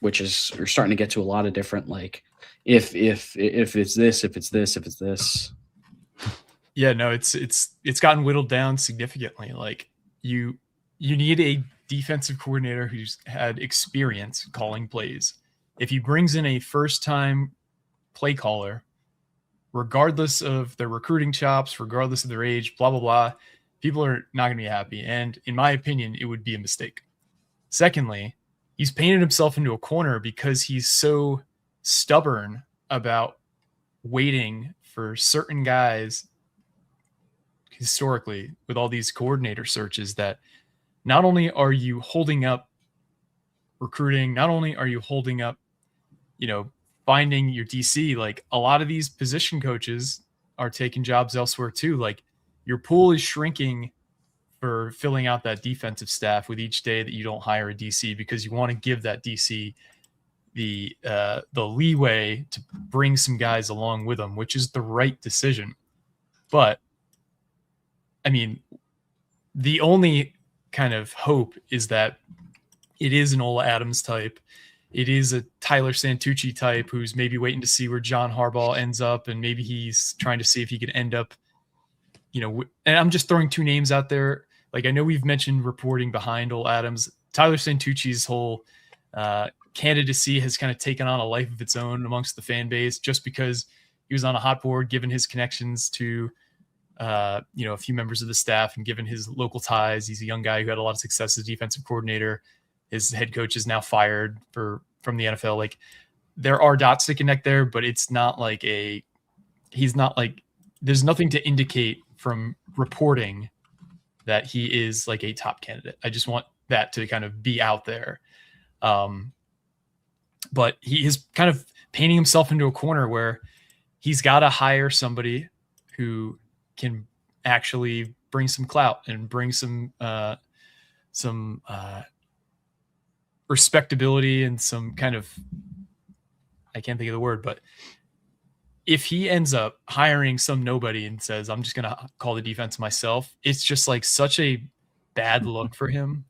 which is, you're starting to get to a lot of different, if it's this, if it's this, if it's this. Yeah, no, it's gotten whittled down significantly. You need a defensive coordinator who's had experience calling plays. If he brings in a first-time play caller, regardless of their recruiting chops, regardless of their age, blah, blah, blah, people are not going to be happy. And in my opinion, it would be a mistake. Secondly, he's painted himself into a corner because he's so stubborn about waiting for certain guys historically with all these coordinator searches that not only are you holding up recruiting, not only are you holding up, finding your DC, a lot of these position coaches are taking jobs elsewhere too. Your pool is shrinking for filling out that defensive staff with each day that you don't hire a DC, because you want to give that DC the leeway to bring some guys along with them, which is the right decision. But I mean, the only kind of hope is that it is an Ola Adams type. It is a Tyler Santucci type who's maybe waiting to see where John Harbaugh ends up, and maybe he's trying to see if he could end up, and I'm just throwing two names out there. Like, I know we've mentioned reporting behind Ola Adams. Tyler Santucci's whole candidacy has kind of taken on a life of its own amongst the fan base just because he was on a hot board, given his connections to a few members of the staff and given his local ties. He's a young guy who had a lot of success as defensive coordinator. His head coach is now fired from the NFL. Like, there are dots to connect there, but it's not like there's nothing to indicate from reporting that he is like a top candidate. I just want that to kind of be out there. But he is kind of painting himself into a corner where he's got to hire somebody who can actually bring some clout and bring some respectability and some kind of, I can't think of the word, but if he ends up hiring some nobody and says, I'm just going to call the defense myself, it's just like such a bad look for him.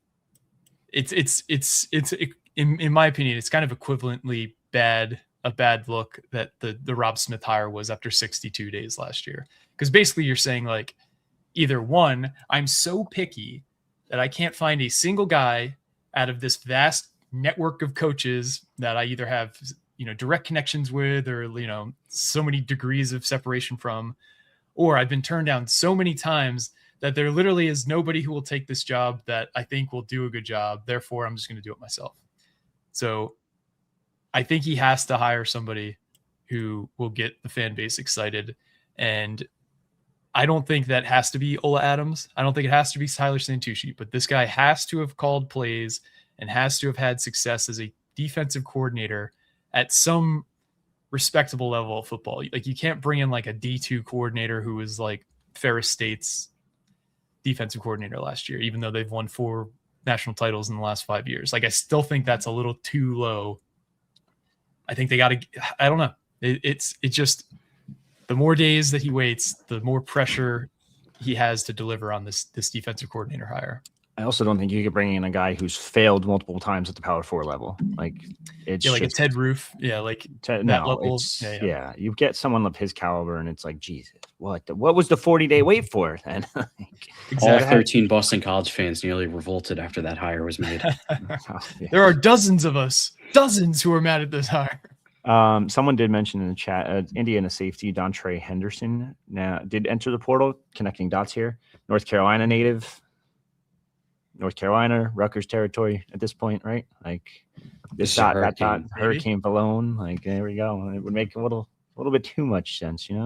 It's in my opinion, it's kind of equivalently a bad look that the Rob Smith hire was after 62 days last year. Because basically you're saying, like, either one, I'm so picky that I can't find a single guy out of this vast network of coaches that I either have, direct connections with or, so many degrees of separation from, or I've been turned down so many times that there literally is nobody who will take this job that I think will do a good job. Therefore, I'm just going to do it myself. So I think he has to hire somebody who will get the fan base excited. And I don't think that has to be Ola Adams. I don't think it has to be Tyler Santucci, but this guy has to have called plays and has to have had success as a defensive coordinator at some respectable level of football. Like, you can't bring in like a D2 coordinator who was like Ferris State's defensive coordinator last year, even though they've won 4 national titles in the last 5 years. Like, I still think that's a little too low. I think they got to, I don't know. It's just, the more days that he waits, the more pressure he has to deliver on this defensive coordinator hire. I also don't think you could bring in a guy who's failed multiple times at the Power 4 level. Like, it's like just, a Ted Roof. Yeah, like that level. You get someone of his caliber, and it's like, Jesus, what was the 40-day wait for then? Exactly. All 13 Boston College fans nearly revolted after that hire was made. There are dozens of us, who are mad at this hire. Someone did mention in the chat, Indiana safety Dontre Henderson did enter the portal, connecting dots here. North Carolina native. North Carolina, Rutgers territory at this point, right? Like, this dot, that dot, Hurricane Balone. Like, there we go. It would make a little bit too much sense, They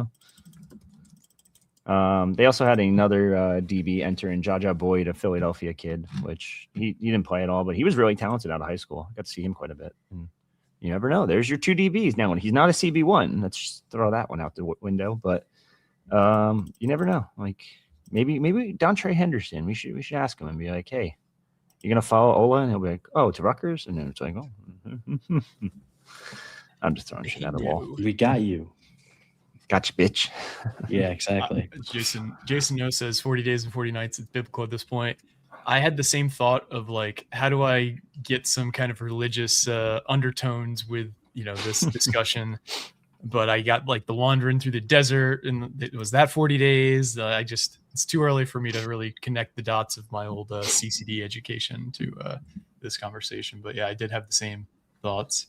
also had another DB enter in Jaja Boyd, a Philadelphia kid, which he didn't play at all, but he was really talented out of high school. I got to see him quite a bit. And you never know. There's your 2 DBs now. And he's not a CB1. Let's just throw that one out the window. But you never know. Like, maybe Dontre Henderson. We should ask him and be like, hey, you're gonna follow Ola? And he'll be like, oh, to Rutgers? And then it's like, oh, I'm just throwing shit out of the wall. We got you. Gotcha, bitch. Yeah, exactly. Jason No says 40 days and 40 nights is biblical at this point. I had the same thought of, like, how do I get some kind of religious undertones with, this discussion? But I got like the wandering through the desert, and it was that 40 days. It's too early for me to really connect the dots of my old CCD education to this conversation. But yeah, I did have the same thoughts.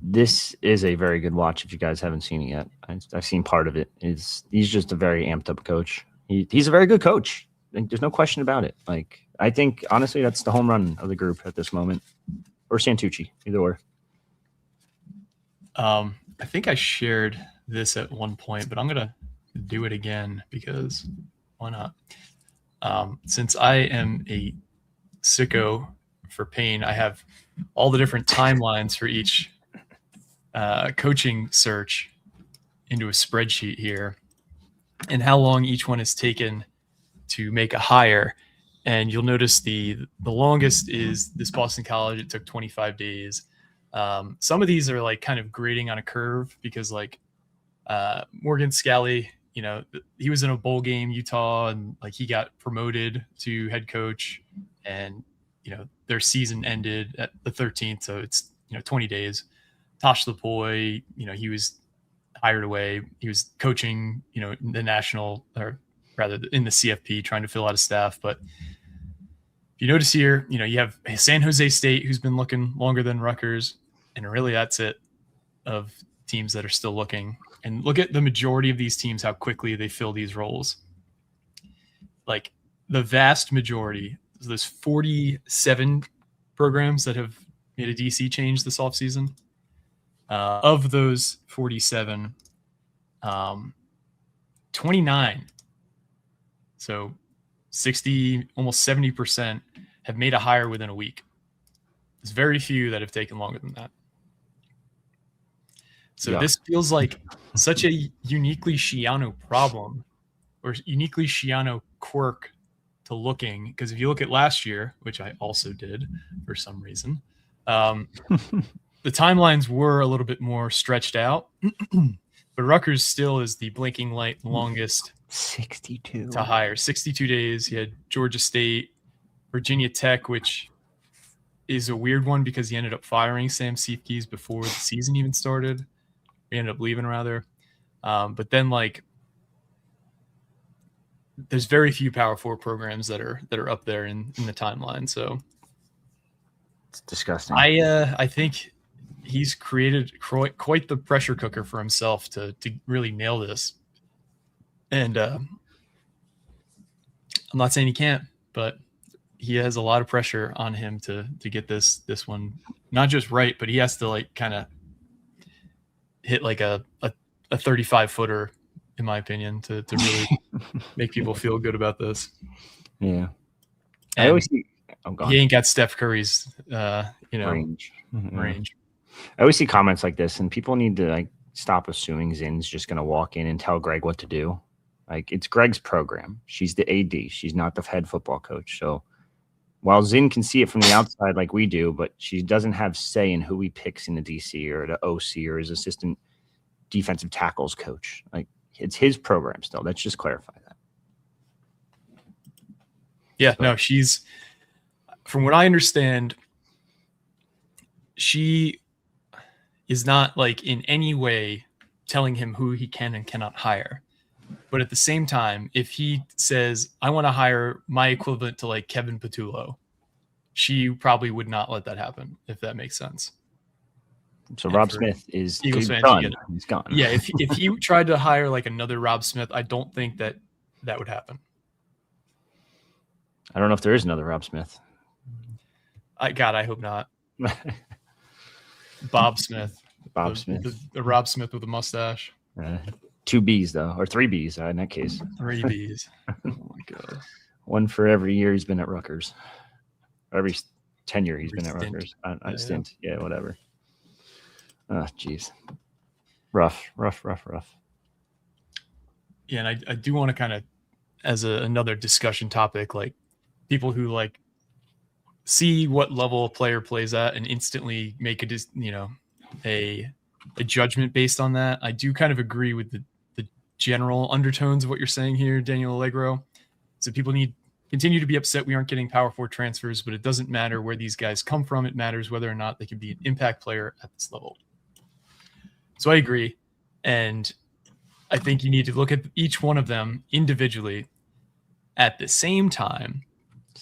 This is a very good watch if you guys haven't seen it yet. I've seen part of it. He's just a very amped up coach. He's a very good coach. There's no question about it. Like, I think, honestly, that's the home run of the group at this moment. Or Santucci, either or. I think I shared this at one point, but I'm going to do it again because why not? Since I am a sicko for pain, I have all the different timelines for each coaching search into a spreadsheet here and how long each one has taken to make a hire. And you'll notice the longest is this Boston College. It took 25 days. Some of these are like kind of grading on a curve because like Morgan Scally he was in a bowl game, Utah, and like he got promoted to head coach, and their season ended at the 13th, so it's 20 days. Tosh the boy, he was hired away. He was coaching, the national, or rather in the CFP, trying to fill out a staff. But if you notice here, you have San Jose State, who's been looking longer than Rutgers, and really that's it of teams that are still looking. And look at the majority of these teams, how quickly they fill these roles. Like the vast majority, there's 47 programs that have made a DC change this offseason. Of those 47, 29, so 60, almost 70% have made a hire within a week. There's very few that have taken longer than that. So this feels like such a uniquely Schiano problem, or uniquely Schiano quirk to looking, because if you look at last year, which I also did for some reason, the timelines were a little bit more stretched out, but Rutgers still is the blinking light longest 62 to hire. 62 days. He had Georgia State, Virginia Tech, which is a weird one because he ended up firing Sam Seifkes before the season even started. He ended up leaving rather. But then there's very few Power 4 programs that are up there in the timeline. So it's disgusting. I think he's created quite the pressure cooker for himself to really nail this. And I'm not saying he can't, but he has a lot of pressure on him to get this one not just right, but he has to kind of hit a 35-footer, in my opinion, to really make people feel good about this. Yeah. And I always see he ain't got Steph Curry's range. range. I always see comments like this, and people need to stop assuming Zinn's just going to walk in and tell Greg what to do. It's Greg's program. She's the AD. She's not the head football coach. So while Zinn can see it from the outside like we do, but she doesn't have say in who he picks in the DC or the OC or his assistant defensive tackles coach. It's his program still. Let's just clarify that. Yeah, no, she's, from what I understand, she is not in any way telling him who he can and cannot hire. But at the same time, if he says, I want to hire my equivalent to Kevin Patullo, she probably would not let that happen, if that makes sense. So Rob Smith is done. He's gone. Yeah, if he tried to hire another Rob Smith, I don't think that would happen. I don't know if there is another Rob Smith. I hope not. Bob Smith. The Rob Smith with a mustache. 2 B's though, or 3 B's in that case. 3 B's. Oh my god. One for every year he's been at Rutgers. Every tenure he's been at Rutgers. A stint. Yeah, whatever. Oh, jeez. Rough. Yeah, and I do want to kind of, as another discussion topic, people who see what level a player plays at and instantly make a judgment based on that. I do kind of agree with the general undertones of what you're saying here, Daniel Allegro. So people continue to be upset we aren't getting Power 4 transfers, but it doesn't matter where these guys come from. It matters whether or not they can be an impact player at this level. So I agree. And I think you need to look at each one of them individually. At the same time,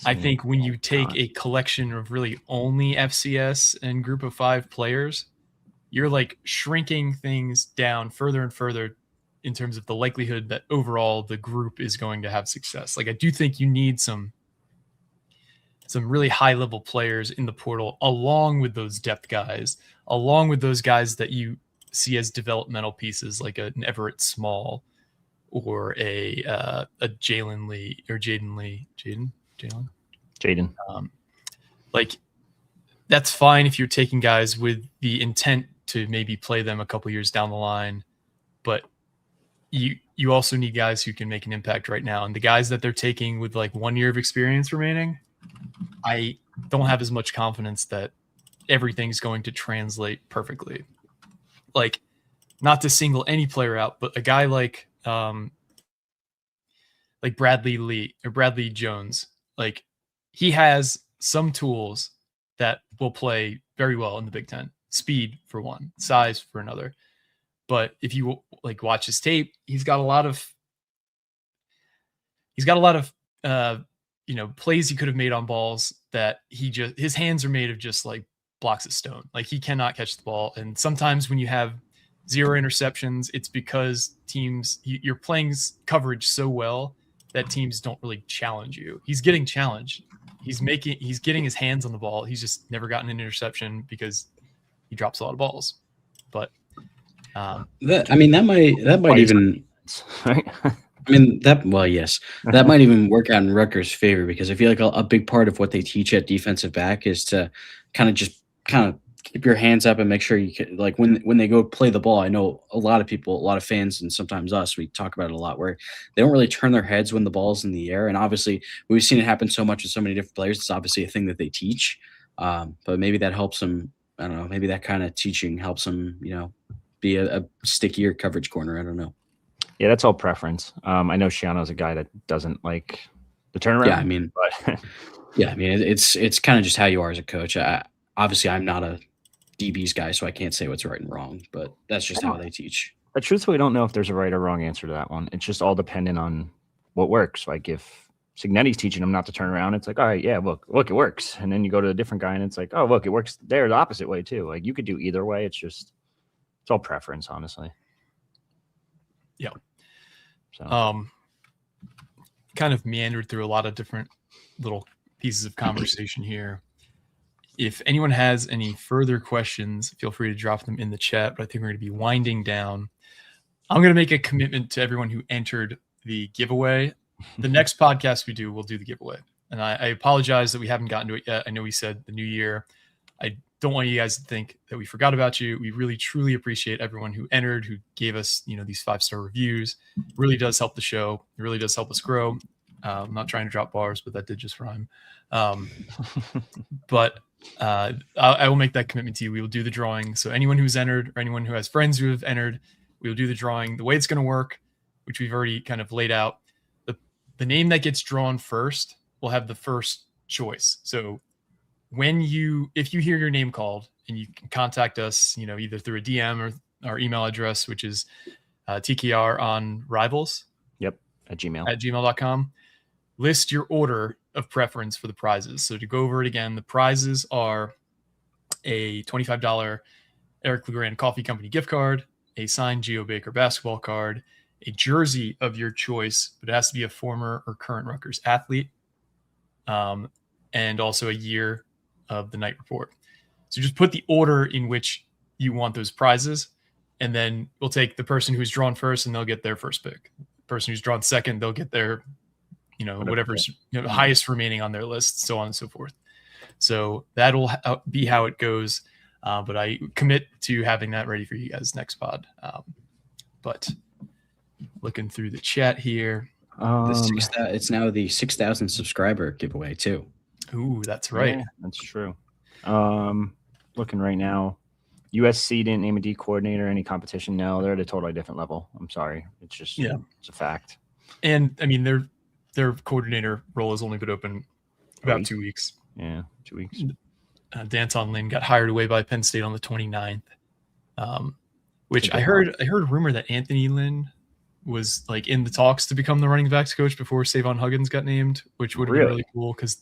I think when you take a collection of really only FCS and group of 5 players, you're shrinking things down further and further in terms of the likelihood that overall the group is going to have success. I do think you need some really high level players in the portal, along with those depth guys, along with those guys that you see as developmental pieces, like an Everett Small or a Jalen Lee or Jaden Lee. Jaden. That's fine if you're taking guys with the intent to maybe play them a couple years down the line, but you also need guys who can make an impact right now. And the guys that they're taking with 1 year of experience remaining, I don't have as much confidence that everything's going to translate perfectly. Not to single any player out, but a guy like like Bradley Jones. Like he has some tools that will play very well in the Big Ten. Speed for one, size for another. But if you like watch his tape, he's got a lot of plays he could have made on balls that his hands are made of just like blocks of stone. Like he cannot catch the ball. And sometimes when you have 0 interceptions, it's because you're playing coverage so well that teams don't really challenge you. He's getting challenged. He's getting his hands on the ball. He's just never gotten an interception because he drops a lot of balls. But that might even that might even work out in Rutgers' favor, because I feel like a big part of what they teach at defensive back is to kind of keep your hands up and make sure you can, like when they go play the ball. I know a lot of people, a lot of fans, and sometimes us, we talk about it a lot, where they don't really turn their heads when the ball's in the air. And obviously we've seen it happen so much with so many different players. It's obviously a thing that they teach. But maybe that helps them. I don't know. Maybe that kind of teaching helps them, be a stickier coverage corner. I don't know. Yeah, that's all preference. I know Shiano's a guy that doesn't like the turnaround. Yeah, I mean, it's kind of just how you are as a coach. Obviously, I'm not a DB's guy, so I can't say what's right and wrong, but that's just how they teach. But truthfully, don't know if there's a right or wrong answer to that one. It's just all dependent on what works. Like if Signetti's teaching him not to turn around, it's like, all right, yeah, look, it works. And then you go to a different guy and it's like, oh, look, it works there the opposite way too. Like you could do either way. It's all preference, honestly. Yeah. So kind of meandered through a lot of different little pieces of conversation here. If anyone has any further questions, feel free to drop them in the chat, but I think we're going to be winding down. I'm going to make a commitment to everyone who entered the giveaway. The next podcast we do, we'll do the giveaway. And I apologize that we haven't gotten to it yet. I know we said the new year. I don't want you guys to think that we forgot about you. We really, truly appreciate everyone who entered, who gave us, these 5-star reviews. It really does help the show. It really does help us grow. I'm not trying to drop bars, but that did just rhyme. But I will make that commitment to you. We will do the drawing. So anyone who's entered or anyone who has friends who have entered, we will do the drawing. The way it's going to work, which we've already kind of laid out, the name that gets drawn first will have the first choice. So if you hear your name called, and you can contact us, either through a DM or our email address, which is TKR on Rivals. Yep, at gmail.com. List your order of preference for the prizes. So to go over it again, the prizes are a $25 Eric LeGrand Coffee Company gift card, a signed Geo Baker basketball card, a jersey of your choice, but it has to be a former or current Rutgers athlete, and also a year of the Night Report. So just put the order in which you want those prizes, and then we'll take the person who's drawn first and they'll get their first pick. The person who's drawn second, they'll get their, whatever's highest remaining on their list, so on and so forth. So that'll be how it goes. But I commit to having that ready for you guys next pod. But looking through the chat here. It's now the 6,000 subscriber giveaway too. Ooh, that's right. Yeah, that's true. Looking right now, USC didn't name a D coordinator. Any competition? No, they're at a totally different level. I'm sorry. It's just, it's a fact. And I mean, their coordinator role has only been open about 2 weeks. Yeah, 2 weeks. Danton Lynn got hired away by Penn State on the 29th. Which I heard a rumor that Anthony Lynn was like in the talks to become the running backs coach before Savon Huggins got named, which would have been really cool because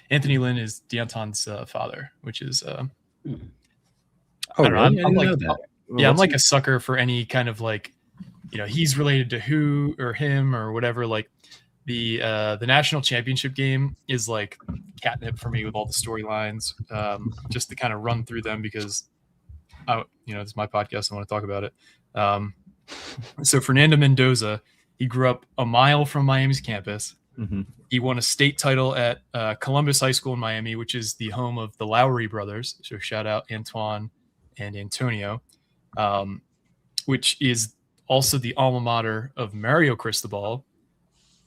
Anthony Lynn is Deonton's father, which is I don't know. I'm like a sucker for any kind of like, he's related to who or him or whatever. Like the national championship game is like catnip for me with all the storylines, just to kind of run through them because it's my podcast. I want to talk about it. So Fernando Mendoza, he grew up a mile from Miami's campus. Mm-hmm. He won a state title at Columbus High School in Miami, which is the home of the Lowry brothers. So shout out Antoine and Antonio, which is also the alma mater of Mario Cristobal,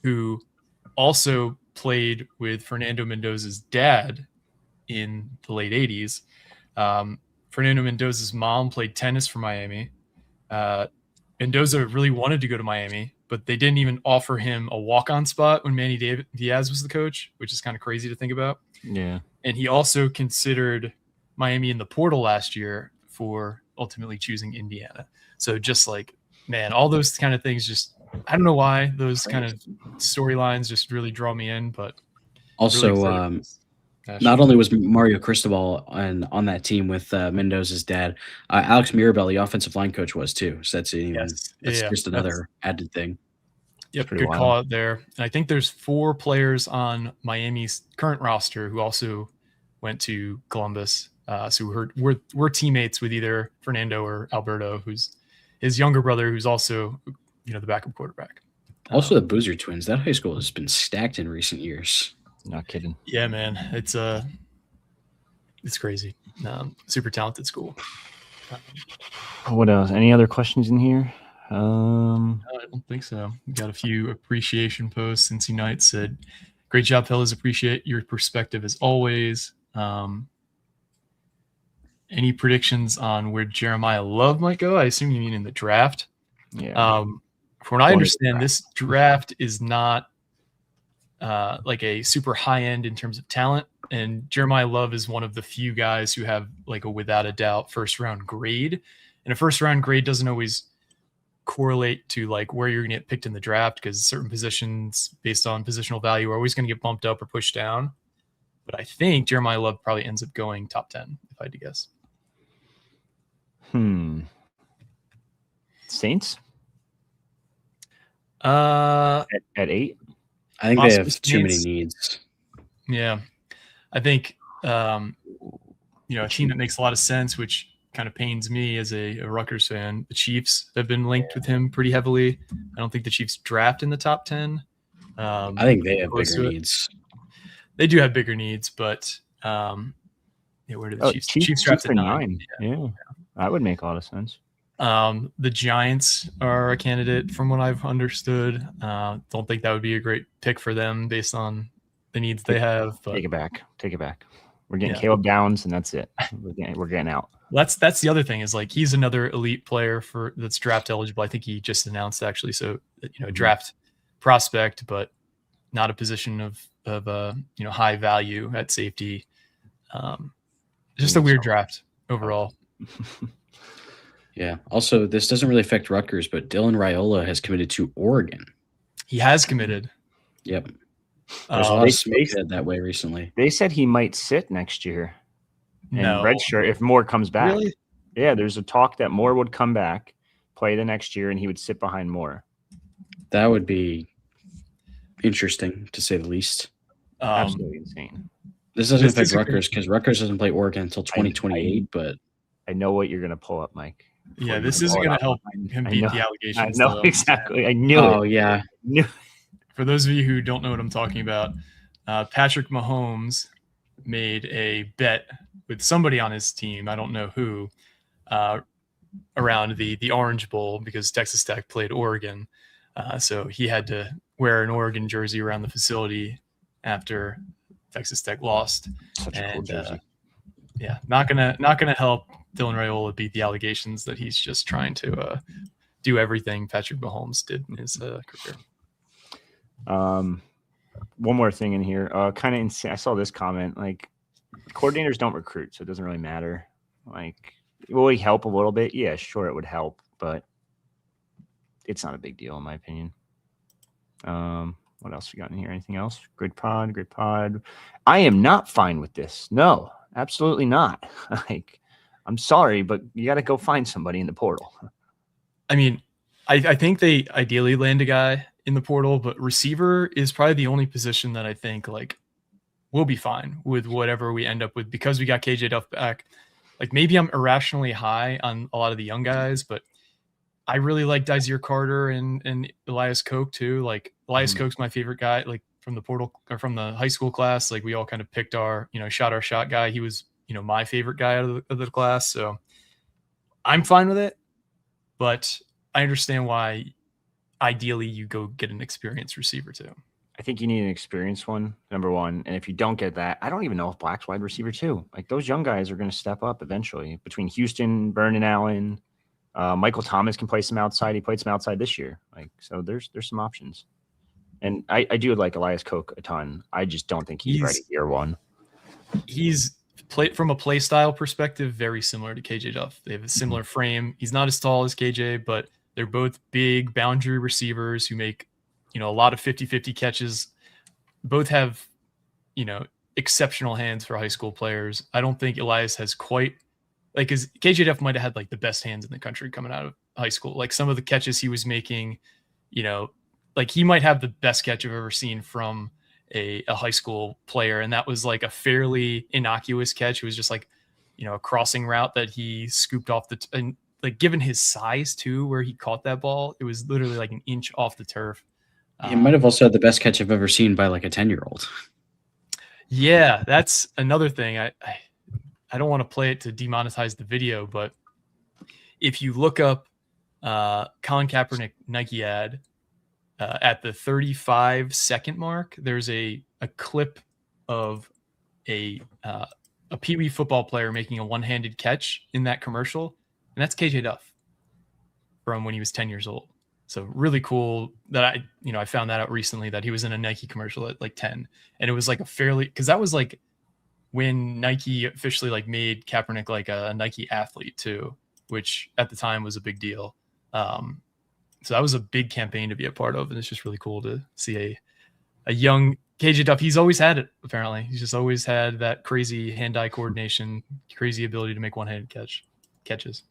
who also played with Fernando Mendoza's dad in the late 80s. Fernando Mendoza's mom played tennis for Miami. Mendoza really wanted to go to Miami, but they didn't even offer him a walk-on spot when Manny Diaz was the coach, which is kind of crazy to think about. Yeah. And he also considered Miami in the portal last year for ultimately choosing Indiana. So just like, man, all those kind of things just, I don't know why those kind of storylines just really draw me in, but Also, really not only was Mario Cristobal on that team with Mendoza's dad, Alex Mirabel, the offensive line coach, was too. So that's just another added thing. Yep, good call out there. And I think there's 4 players on Miami's current roster who also went to Columbus. So we're teammates with either Fernando or Alberto, who's his younger brother, who's also the backup quarterback. Also, the Boozer twins. That high school has been stacked in recent years. Not kidding. Yeah, man, it's crazy. Super talented school. What else? Any other questions in here? No, I don't think so. We got a few appreciation posts. Cincy Knight said, "Great job, fellas. Appreciate your perspective as always." Any predictions on where Jeremiah Love might go? I assume you mean in the draft. Yeah. From what I understand, this draft is not like a super high end in terms of talent. And Jeremiah Love is one of the few guys who have like a without a doubt first round grade. And a first round grade doesn't always correlate to like where you're going to get picked in the draft, because certain positions based on positional value are always going to get bumped up or pushed down. But I think Jeremiah Love probably ends up going top 10, if I had to guess. Saints? At 8? I think they have too many needs. Yeah. I think, a team that makes a lot of sense, which kind of pains me as a Rutgers fan. The Chiefs have been linked with him pretty heavily. I don't think the Chiefs draft in the top 10. I think they have bigger needs. They do have bigger needs, but where do the Chiefs draft at 9? Yeah. That would make a lot of sense. The Giants are a candidate from what I've understood. Don't think that would be a great pick for them based on the needs they have. But take it back. We're getting Caleb Downs, and that's it. We're getting out. That's the other thing is like he's another elite player that's draft eligible. I think he just announced actually. So draft prospect, but not a position of high value at safety. Just a weird draft overall. Yeah. Also, this doesn't really affect Rutgers, but Dylan Raiola has committed to Oregon. He has committed. Yep. There's a lot of smoke head that way recently. They said he might sit next year. No. Redshirt if Moore comes back. Really? Yeah, there's a talk that Moore would come back, play the next year, and he would sit behind Moore. That would be interesting, to say the least. Absolutely insane. This doesn't affect Rutgers because Rutgers doesn't play Oregon until 2028, but I know what you're going to pull up, Mike. Yeah, this isn't going to help him beat the allegations. I know, exactly. I knew it. Oh, yeah. For those of you who don't know what I'm talking about, Patrick Mahomes made a bet with somebody on his team, I don't know who, around the Orange Bowl because Texas Tech played Oregon. So he had to wear an Oregon jersey around the facility after Texas Tech lost. Such a cool jersey. Not gonna help Dylan Raiola beat the allegations that he's just trying to do everything Patrick Mahomes did in his career. One more thing in here, kind of insane. I saw this comment, like coordinators don't recruit, so it doesn't really matter. Like, will he help a little bit? Yeah, sure, it would help, but it's not a big deal in my opinion. What else we got in here? Anything else? Great pod. I am not fine with this. No, absolutely not. Like, I'm sorry, but you got to go find somebody in the portal. I mean, I think they ideally land a guy in the portal, but receiver is probably the only position that I think like we'll be fine with whatever we end up with because we got KJ Duff back. Like maybe I'm irrationally high on a lot of the young guys, but I really like Dysere Carter and Elias Koch too. Like Elias Koch's my favorite guy, like from the portal or from the high school class. Like we all kind of picked our, shot our shot guy. He was, my favorite guy out of the class. So I'm fine with it, but I understand why ideally you go get an experienced receiver too. I think you need an experienced one, number one. And if you don't get that, I don't even know if Black's wide receiver too. Like those young guys are going to step up eventually between Houston, Vernon Allen, Michael Thomas can play some outside. He played some outside this year. So there's some options. And I do like Elias Koch a ton. I just don't think he's ready year one. He's played from a play style perspective, very similar to KJ Duff. They have a similar frame. He's not as tall as KJ, but they're both big boundary receivers who make, a lot of 50-50 catches. Both have, exceptional hands for high school players. I don't think Elias has quite because KJ Duff might have had like the best hands in the country coming out of high school. Like some of the catches he was making, like he might have the best catch I've ever seen from a high school player. And that was like a fairly innocuous catch. It was just like, a crossing route that he scooped off and like given his size too, where he caught that ball, it was literally like an inch off the turf. He might have also had the best catch I've ever seen by like a 10-year-old. Yeah, that's another thing. I don't want to play it to demonetize the video, but if you look up Colin Kaepernick Nike ad at the 35-second mark, there's a clip of a Pee Wee football player making a one-handed catch in that commercial, and that's KJ Duff from when he was 10 years old. So really cool that I found that out recently, that he was in a Nike commercial at like 10, and it was like because that was like when Nike officially like made Kaepernick like a Nike athlete too, which at the time was a big deal. So that was a big campaign to be a part of, and it's just really cool to see a young KJ Duff. He's always had it, apparently. He's just always had that crazy hand-eye coordination, crazy ability to make one-handed catches.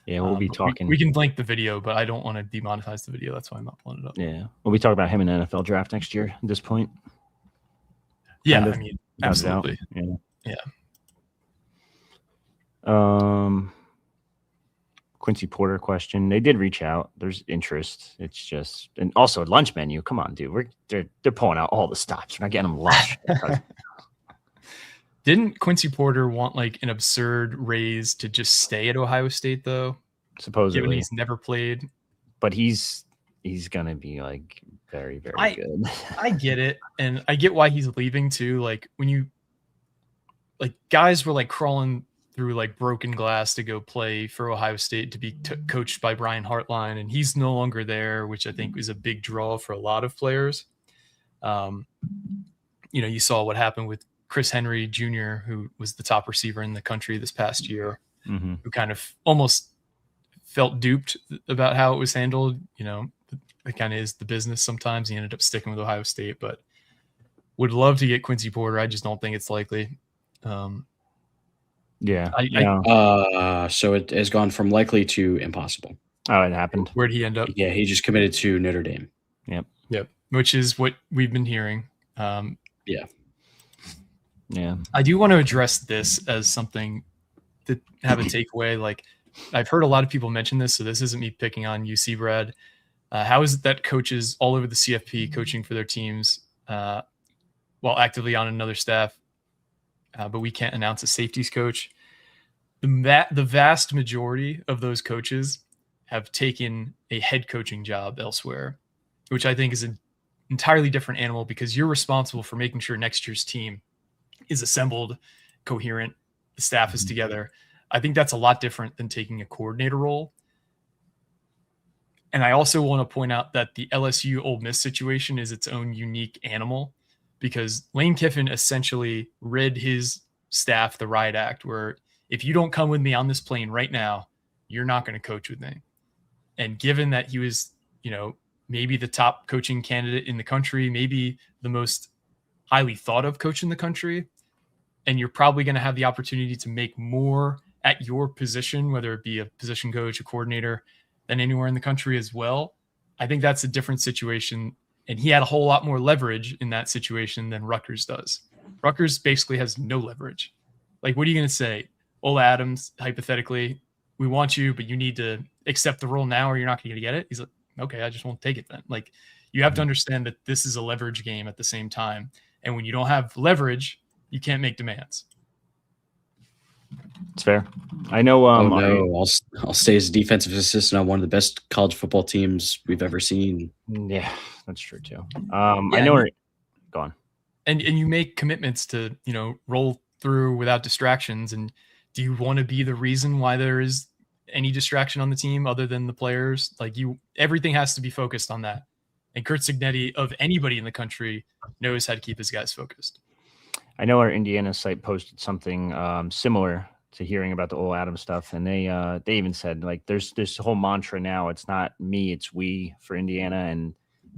Yeah, we'll be talking. We can link the video, but I don't want to demonetize the video. That's why I'm not pulling it up. Yeah, we'll be talking about him in the NFL draft next year at this point. Yeah, I mean, absolutely. Yeah. Quincy Porter question. They did reach out. There's interest. It's just, and also lunch menu. Come on, dude. They're pulling out all the stops. We're not getting them lunch. Didn't Quincy Porter want like an absurd raise to just stay at Ohio State though? Supposedly, given he's never played. But he's gonna be like very, very good. I get it, and I get why he's leaving too. Like when you like guys were like crawling through like broken glass to go play for Ohio State to be coached by Brian Hartline, and he's no longer there, which I think was a big draw for a lot of players. You saw what happened with Chris Henry Jr., who was the top receiver in the country this past year, who kind of almost felt duped about how it was handled. It kind of is the business sometimes. He ended up sticking with Ohio State, but would love to get Quincy Porter. I just don't think it's likely. So it has gone from likely to impossible. Oh, it happened. Where'd he end up? Yeah, he just committed to Notre Dame. Yep. Which is what we've been hearing. Yeah. I do want to address this as something to have a takeaway. Like I've heard a lot of people mention this, so this isn't me picking on UC Brad. How is it that coaches all over the CFP coaching for their teams while actively on another staff, but we can't announce a safeties coach? The vast majority of those coaches have taken a head coaching job elsewhere, which I think is an entirely different animal, because you're responsible for making sure next year's team is assembled, coherent, the staff is together. I think that's a lot different than taking a coordinator role. And I also want to point out that the LSU Ole Miss situation is its own unique animal, because Lane Kiffin essentially read his staff the riot act, where if you don't come with me on this plane right now, you're not going to coach with me. And given that he was, maybe the top coaching candidate in the country, maybe the most highly thought of coach in the country, and you're probably going to have the opportunity to make more at your position, whether it be a position coach, a coordinator, than anywhere in the country as well. I think that's a different situation. And he had a whole lot more leverage in that situation than Rutgers does. Rutgers basically has no leverage. Like, what are you going to say? Ola Adams, hypothetically, we want you, but you need to accept the role now or you're not going to get it. He's like, okay, I just won't take it then. Like, you have to understand that this is a leverage game at the same time. And when you don't have leverage, you can't make demands. It's fair. I know. I'll stay as a defensive assistant on one of the best college football teams we've ever seen. Yeah, that's true too. I know. Go on. And you make commitments to roll through without distractions. And do you want to be the reason why there is any distraction on the team other than the players. Like everything has to be focused on that. And Kurt Cignetti, of anybody in the country, knows how to keep his guys focused. I know our Indiana site posted something similar to hearing about the Ole Adams stuff, and they even said, like, there's this whole mantra now. It's not me, it's we for Indiana, and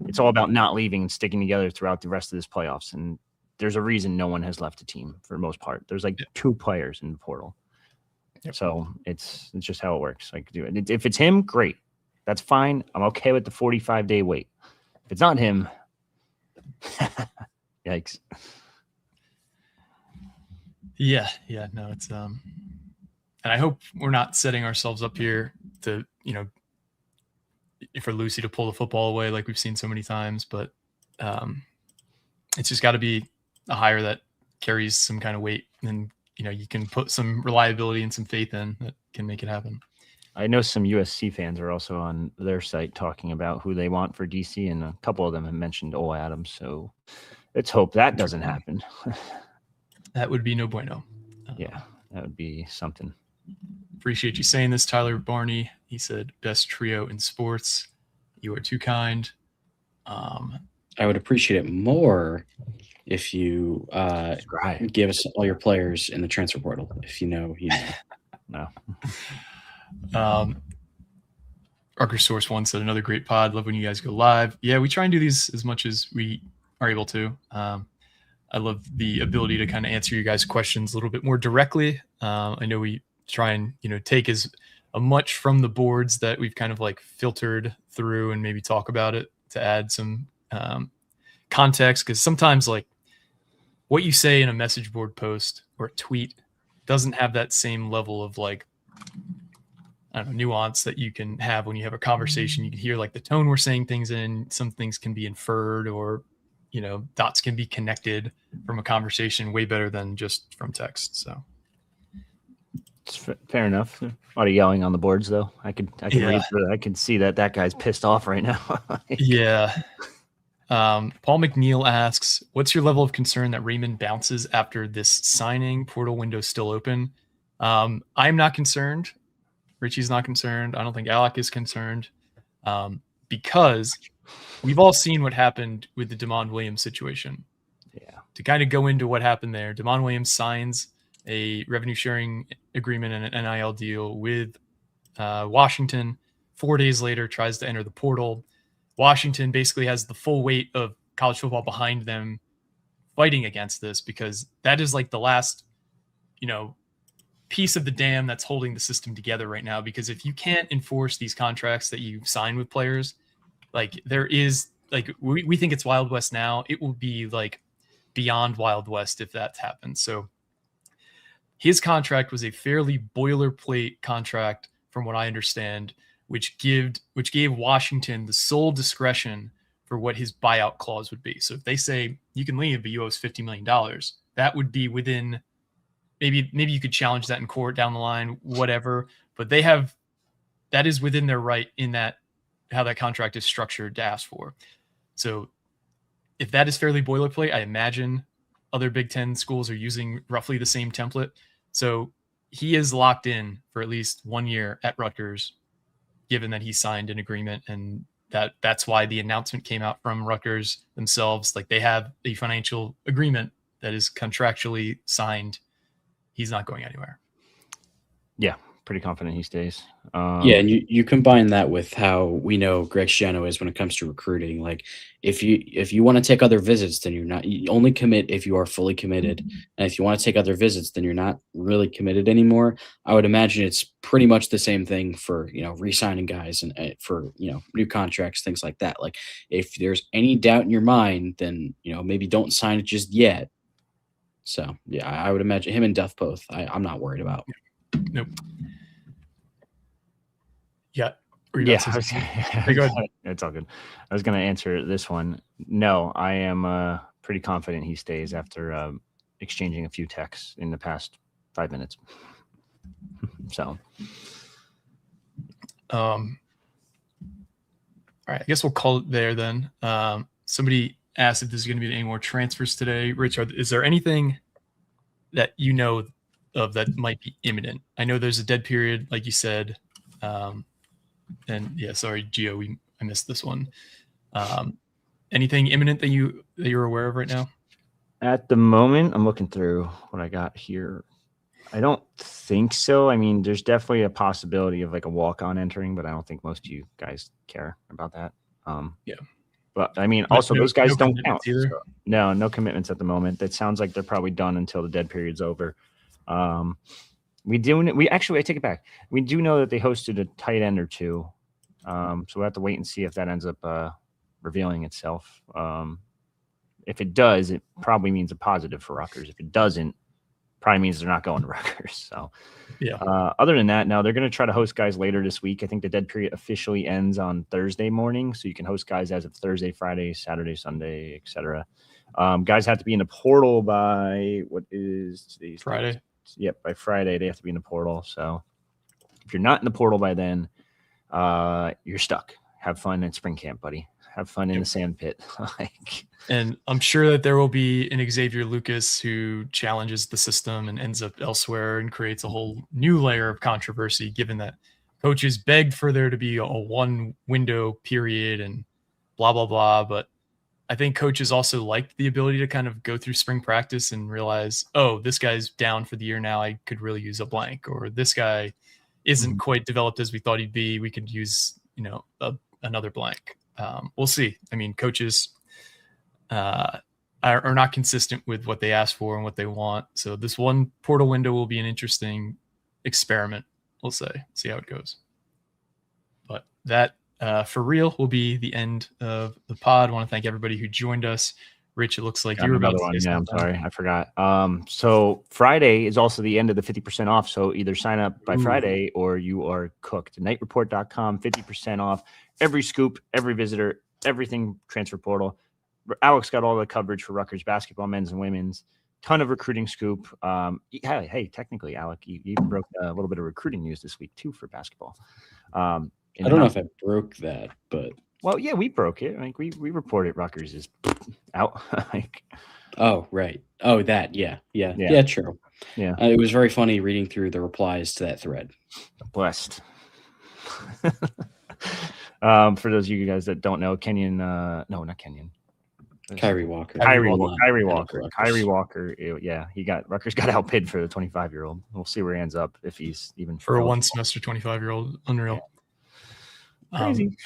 it's all about not leaving and sticking together throughout the rest of this playoffs. And there's a reason no one has left the team for the most part. There's like 2 players in the portal. Yep. So it's just how it works. Like, do it. If it's him, great. That's fine. I'm okay with the 45-day wait. If it's not him, yikes. Yeah, no, it's and I hope we're not setting ourselves up here to, for Lucy to pull the football away like we've seen so many times, but it's just got to be a hire that carries some kind of weight, and you can put some reliability and some faith in that can make it happen. I know some USC fans are also on their site talking about who they want for DC, and a couple of them have mentioned Ole Adams, so let's hope that doesn't happen. That would be no bueno. Yeah, that would be something. Appreciate you saying this, Tyler Barney. He said, best trio in sports. You are too kind. I would appreciate it more if you give us all your players in the transfer portal. If you know. No. Rutgers Source 1 said, another great pod. Love when you guys go live. Yeah, we try and do these as much as we are able to. I love the ability to kind of answer you guys' questions a little bit more directly. I know we try and, take as much from the boards that we've kind of like filtered through and maybe talk about it to add some context. Because sometimes like what you say in a message board post or a tweet doesn't have that same level of like, I don't know, nuance that you can have when you have a conversation. You can hear like the tone we're saying things in. Some things can be inferred, or dots can be connected from a conversation way better than just from text. So it's fair enough. A lot of yelling on the boards, though. I can read through it. I can see that guy's pissed off right now. Yeah. Paul McNeil asks, what's your level of concern that Raymond bounces after this signing? Portal window still open. I'm not concerned. Richie's not concerned. I don't think Alec is concerned, because we've all seen what happened with the Damon Williams situation. Yeah. To kind of go into what happened there, Damon Williams signs a revenue sharing agreement and an NIL deal with Washington. 4 days later, tries to enter the portal. Washington basically has the full weight of college football behind them fighting against this, because that is like the last, piece of the dam that's holding the system together right now. Because if you can't enforce these contracts that you sign with players, like there is like, we think it's Wild West now. It will be like beyond Wild West if that happens. So his contract was a fairly boilerplate contract from what I understand, which gave Washington the sole discretion for what his buyout clause would be. So if they say you can leave, but you owe us $50 million, that would be within, maybe you could challenge that in court down the line, whatever, but that is within their right in that, how that contract is structured to ask for. So if that is fairly boilerplate, I imagine other Big Ten schools are using roughly the same template. So he is locked in for at least 1 year at Rutgers, given that he signed an agreement, and that's why the announcement came out from Rutgers themselves. Like they have a financial agreement that is contractually signed. He's not going anywhere. Yeah, pretty confident he stays. And you combine that with how we know Greg Schiano is when it comes to recruiting. Like if you want to take other visits, then you only commit if you are fully committed. And if you want to take other visits, then you're not really committed anymore. I would imagine it's pretty much the same thing for, re-signing guys and for, new contracts, things like that. Like if there's any doubt in your mind, then, maybe don't sign it just yet. So yeah, I would imagine him and Duff both. I'm not worried about. Nope. Yeah. Go ahead. It's all good. I was going to answer this one. No, I am pretty confident he stays after exchanging a few texts in the past 5 minutes. So, all right, I guess we'll call it there then. Somebody asked if there's going to be any more transfers today. Rich, is there anything that you know of that might be imminent? I know there's a dead period, like you said, And yeah, sorry, Gio, I missed this one. Anything imminent that you're aware of right now? At the moment, I'm looking through what I got here. I don't think so. I mean, there's definitely a possibility of like a walk-on entering, but I don't think most of you guys care about that. Yeah. But I mean, also those guys don't count. Either. So, no commitments at the moment. That sounds like they're probably done until the dead period's over. I take it back. We do know that they hosted a tight end or two. So we'll have to wait and see if that ends up revealing itself. If it does, it probably means a positive for Rutgers. If it doesn't, probably means they're not going to Rutgers. So, yeah. Other than that, no, they're going to try to host guys later this week. I think the dead period officially ends on Thursday morning, so you can host guys as of Thursday, Friday, Saturday, Sunday, etc. Guys have to be in the portal by what is today's Friday? Day? Yep, by Friday they have to be in the portal. So, if you're not in the portal by then, you're stuck. Have fun at spring camp, buddy. Have fun in the sand pit. And I'm sure that there will be an Xavier Lucas who challenges the system and ends up elsewhere and creates a whole new layer of controversy, given that coaches begged for there to be a one window period and blah, blah, blah. But I think coaches also liked the ability to kind of go through spring practice and realize, oh, this guy's down for the year now. I could really use a blank, or this guy isn't quite developed as we thought he'd be. We could use, another blank. We'll see. I mean, coaches are not consistent with what they ask for and what they want. So this one portal window will be an interesting experiment. We'll see how it goes. But that for real will be the end of the pod. I want to thank everybody who joined us. Rich, it looks like you were about to say something. I'm sorry, I forgot. So Friday is also the end of the 50% off. So either sign up by Friday or you are cooked. Nightreport.com, 50% off. Every scoop, every visitor, everything transfer portal. Alex got all the coverage for Rutgers basketball, men's and women's. Ton of recruiting scoop. Hey, technically, Alec, you broke a little bit of recruiting news this week too for basketball. I don't know if I broke that, but well, yeah, we broke it. Like we reported Rutgers is out. Oh, right. Oh, that. Yeah, true. Yeah. It was very funny reading through the replies to that thread. Blessed. For those of you guys that don't know, Kenyon, no, not Kenyon. Kyrie Walker. Kyrie Walker. Yeah, Rutgers got outbid for the 25-year-old. We'll see where he ends up if he's even for a 1 semester 25-year-old. Unreal. Yeah. Crazy.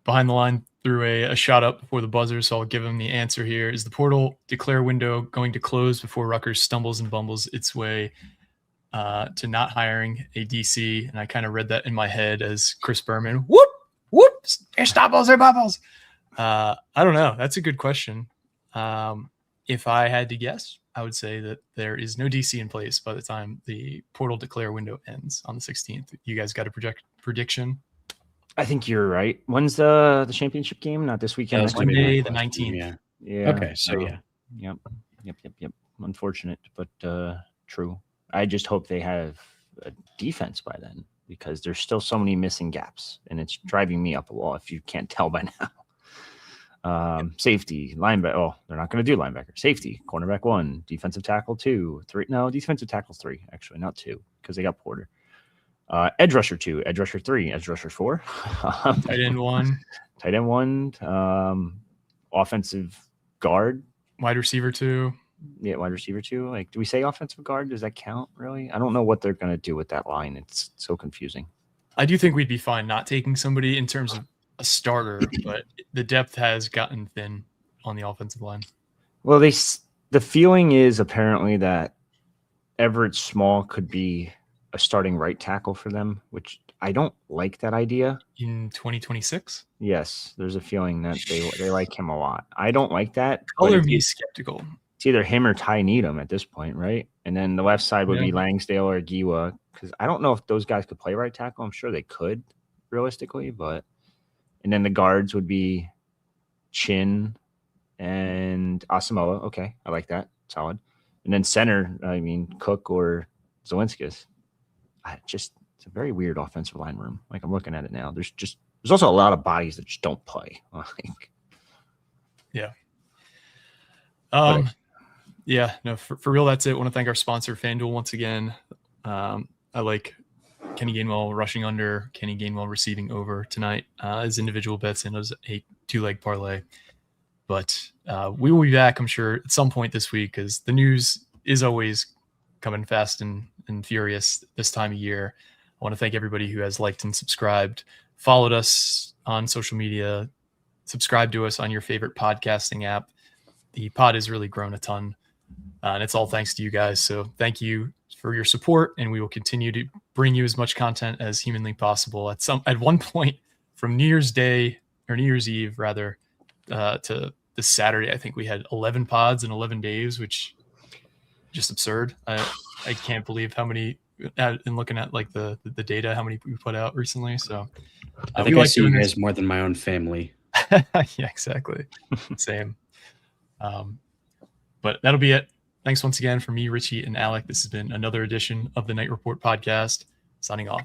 Behind the line threw a shot up before the buzzer, so I'll give him the answer here. Is the portal declare window going to close before Rutgers stumbles and bumbles its way to not hiring a DC? And I kind of read that in my head as Chris Berman. Whoop, stumbles or bubbles. I don't know. That's a good question. If I had to guess, I would say that there is no DC in place by the time the portal declare window ends on the 16th. You guys got a prediction? I think you're right. When's the championship game? Not this weekend. Monday, the 19th. Yeah. Okay. So yeah. Yep. Unfortunate, but true. I just hope they have a defense by then, because there's still so many missing gaps, and it's driving me up a wall if you can't tell by now. Safety, linebacker. Oh, they're not going to do linebacker. Safety, cornerback 1, defensive tackle 2, 3. No, defensive tackle 3, actually, not 2, because they got Porter. Edge rusher 2, edge rusher 3, edge rusher 4. Tight end 1. Tight end 1. Offensive guard. Wide receiver 2. Yeah, wide receiver 2. Like, do we say offensive guard? Does that count, really? I don't know what they're going to do with that line. It's so confusing. I do think we'd be fine not taking somebody in terms of a starter, but the depth has gotten thin on the offensive line. Well, the feeling is apparently that Everett Small could be a starting right tackle for them, which I don't like that idea. In 2026? Yes, there's a feeling that they like him a lot. I don't like that. Color me skeptical. It's either him or Ty Needham at this point, right? And then the left side would be Langsdale or Giwa, because I don't know if those guys could play right tackle. I'm sure they could, realistically, but and then the guards would be Chin and Asamoah. Okay, I like that. Solid. And then center, I mean, Cook or Zelinskis. It's a very weird offensive line room. Like, I'm looking at it now. There's also a lot of bodies that just don't play. Yeah. Yeah, no, for real, that's it. I want to thank our sponsor, FanDuel, once again. I like Kenny Gainwell rushing under, Kenny Gainwell receiving over tonight as individual bets, and it was a 2-leg parlay. But we will be back, I'm sure, at some point this week, because the news is always coming fast and furious this time of year. I want to thank everybody who has liked and subscribed, followed us on social media, subscribe to us on your favorite podcasting app. The pod has really grown a ton, and it's all thanks to you guys. So thank you for your support, and we will continue to bring you as much content as humanly possible. At one point from New Year's Day, or New Year's Eve rather, to this Saturday, I think we had 11 pods in 11 days, which just absurd. I can't believe how many, in looking at like the data, how many we put out recently. So I think I see you guys more than my own family. Yeah, exactly. Same. But that'll be it. Thanks once again from me, Richie, and Alec. This has been another edition of the Night Report podcast. Signing off.